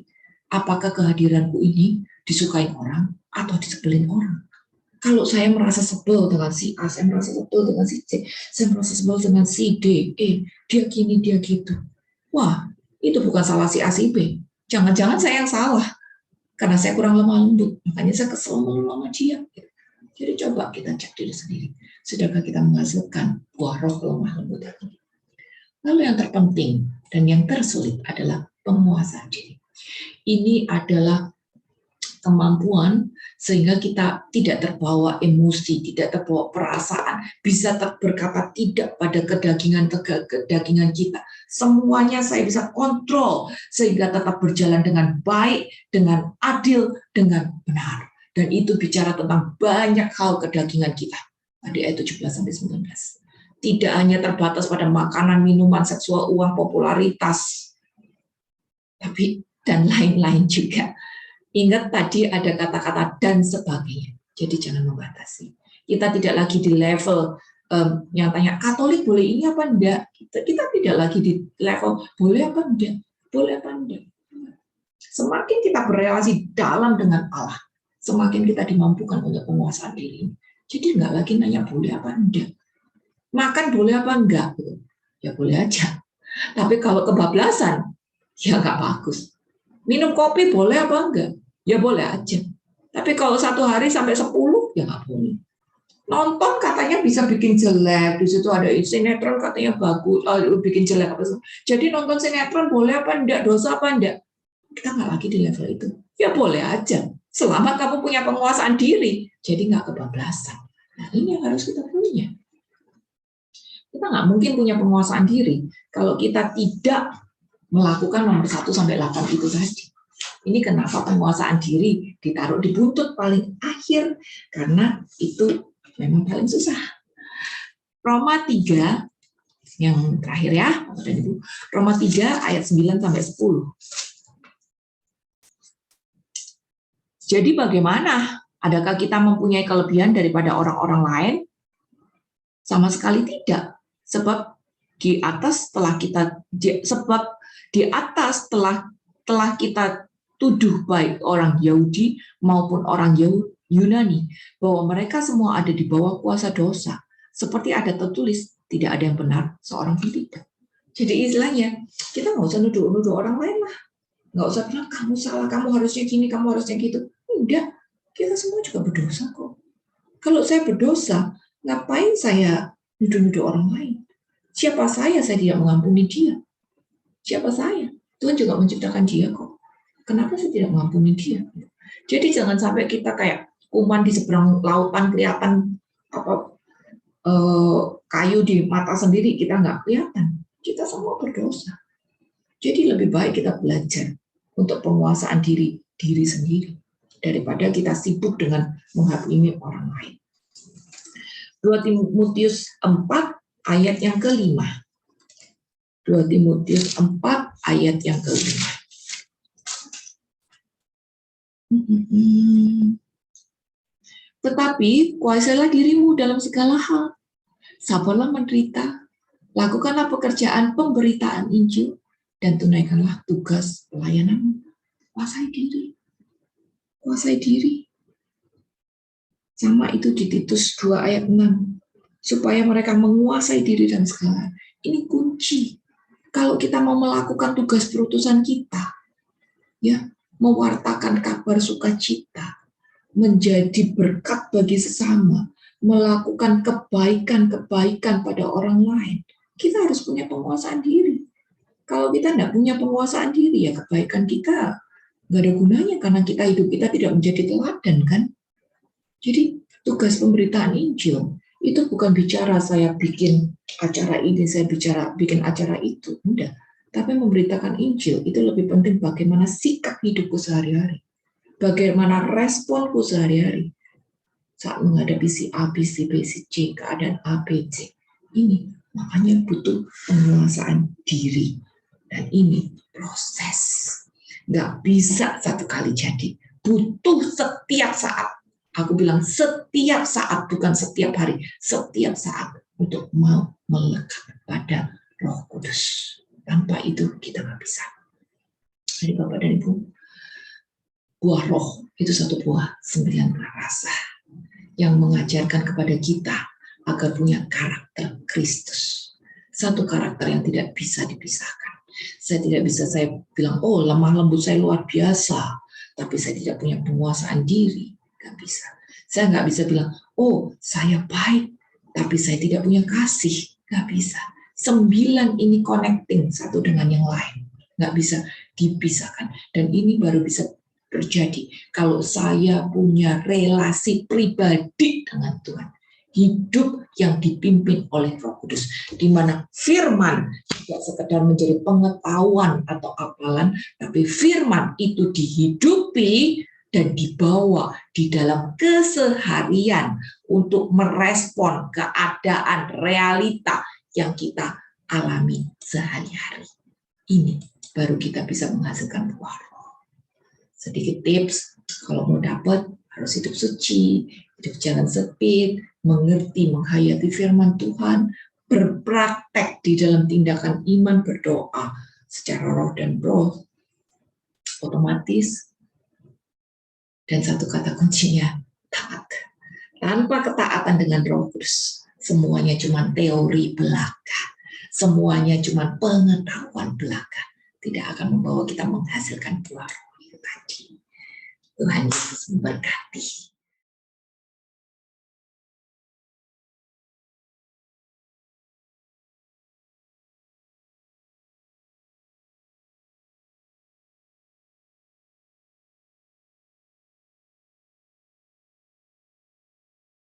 Apakah kehadiranku ini disukai orang atau disebelin orang? Kalau saya merasa sebel dengan si A, saya merasa sebel dengan si C, saya merasa sebel dengan si D, E, dia gini, dia gitu. Wah, itu bukan salah si A, si B. Jangan-jangan saya yang salah. Karena saya kurang lemah lembut. Makanya saya kesel sama dia. Jadi coba kita cek diri sendiri. Sudahkah kita menghasilkan buah roh lemah lembut ini? Lalu yang terpenting dan yang tersulit adalah penguasaan diri. Ini adalah kemampuan sehingga kita tidak terbawa emosi, tidak terbawa perasaan, bisa berkata tidak pada kedagingan kita. Semuanya saya bisa kontrol sehingga tetap berjalan dengan baik, dengan adil, dengan benar. Dan itu bicara tentang banyak hal kedagingan kita. Di ayat 17-19. Tidak hanya terbatas pada makanan, minuman, seksual, uang, popularitas, tapi dan lain-lain juga. Ingat tadi ada kata-kata dan sebagainya. Jadi jangan membatasi. Kita tidak lagi di level yang tanya Katolik boleh ini apa enggak. Kita tidak lagi di level boleh apa enggak, boleh apa enggak. Semakin kita berrelasi dalam dengan Allah, semakin kita dimampukan untuk penguasaan diri. Jadi enggak lagi nanya boleh apa enggak. Makan boleh apa enggak? Ya boleh aja. Tapi kalau kebablasan, ya enggak bagus. Minum kopi boleh apa enggak? Ya boleh aja. Tapi kalau 1 hari sampai 10, ya nggak boleh. Nonton katanya bisa bikin jelek. Di situ ada sinetron katanya bagus, bikin jelek apa sih? Jadi nonton sinetron boleh apa enggak? Dosa apa enggak? Kita nggak lagi di level itu. Ya boleh aja. Selama kamu punya penguasaan diri, jadi nggak kebablasan. Nah ini yang harus kita punya. Kita nggak mungkin punya penguasaan diri kalau kita tidak melakukan nomor 1 sampai 8 itu tadi. Ini kenapa penguasaan diri ditaruh di buntut paling akhir, karena itu memang paling susah. Roma 3 yang terakhir ya, Roma 3 ayat 9 sampai 10. Jadi bagaimana? Adakah kita mempunyai kelebihan daripada orang-orang lain? Sama sekali tidak. Sebab di atas telah kita tuduh baik orang Yahudi maupun orang Yunani bahwa mereka semua ada di bawah kuasa dosa. Seperti ada tertulis, tidak ada yang benar, seorang pun tidak. Jadi istilahnya, kita nggak usah nuduh orang lain lah. Nggak usah bilang, kamu salah, kamu harusnya gini, kamu harusnya gitu. Enggak, kita semua juga berdosa kok. Kalau saya berdosa, ngapain saya nuduh-nuduh orang lain? Siapa saya tidak mengampuni dia? Siapa saya? Tuhan juga menciptakan dia kok. Kenapa saya tidak mengampuni dia? Jadi jangan sampai kita kayak kuman di seberang lautan kelihatan kayu di mata sendiri, kita nggak kelihatan. Kita semua berdosa. Jadi lebih baik kita belajar untuk penguasaan diri sendiri daripada kita sibuk dengan menghakimi orang lain. 2 Timotius 4 ayat yang ke-5. 2 Timotius 4 ayat yang ke-5. Tetapi kuasailah dirimu dalam segala hal. Sabarlah menderita, lakukanlah pekerjaan pemberitaan Injil, dan tunaikanlah tugas pelayananmu. Kuasai diri. Kuasai diri. Sama itu di Titus 2 ayat 6. Supaya mereka menguasai diri dan segala. Ini kunci. Kalau kita mau melakukan tugas perutusan kita, ya, mewartakan kabar sukacita, menjadi berkat bagi sesama, melakukan kebaikan-kebaikan pada orang lain, kita harus punya penguasaan diri. Kalau kita tidak punya penguasaan diri, ya kebaikan kita nggak ada gunanya, karena hidup kita tidak menjadi teladan, kan? Jadi tugas pemberitaan Injil itu bukan bicara saya bikin acara ini, saya bikin acara itu, enggak. Tapi memberitakan Injil itu lebih penting bagaimana sikap hidupku sehari-hari. Bagaimana responku sehari-hari saat menghadapi si A, B, C, B, C, C, keadaan A, B, C. Ini makanya butuh penguasaan diri. Dan ini proses. Nggak bisa satu kali jadi. Butuh setiap saat. Aku bilang setiap saat, bukan setiap hari. Setiap saat untuk mau melekat pada Roh Kudus. Tanpa itu kita nggak bisa. Jadi Bapak dan Ibu, buah roh itu satu buah 9 rasa yang mengajarkan kepada kita agar punya karakter Kristus. Satu karakter yang tidak bisa dipisahkan. Saya bilang, oh lemah lembut saya luar biasa, tapi saya tidak punya penguasaan diri. Nggak bisa. Saya nggak bisa bilang, oh saya baik, tapi saya tidak punya kasih. Nggak bisa. 9 ini connecting satu dengan yang lain. Nggak bisa dipisahkan. Dan ini baru bisa terjadi kalau saya punya relasi pribadi dengan Tuhan. Hidup yang dipimpin oleh Roh Kudus, di mana firman tidak sekedar menjadi pengetahuan atau hafalan, tapi firman itu dihidupi dan dibawa di dalam keseharian untuk merespon keadaan realita yang kita alami sehari-hari. Ini baru kita bisa menghasilkan buah roh. Sedikit tips, kalau mau dapat harus hidup suci, hidup jalan sempit, mengerti, menghayati firman Tuhan, berpraktek di dalam tindakan iman, berdoa secara roh dan roh, otomatis. Dan satu kata kuncinya, taat. Tanpa ketaatan dengan Roh Kudus, semuanya cuma teori belaka, semuanya cuma pengetahuan belaka, tidak akan membawa kita menghasilkan buah roh itu tadi. Tuhan Yesus memberkati.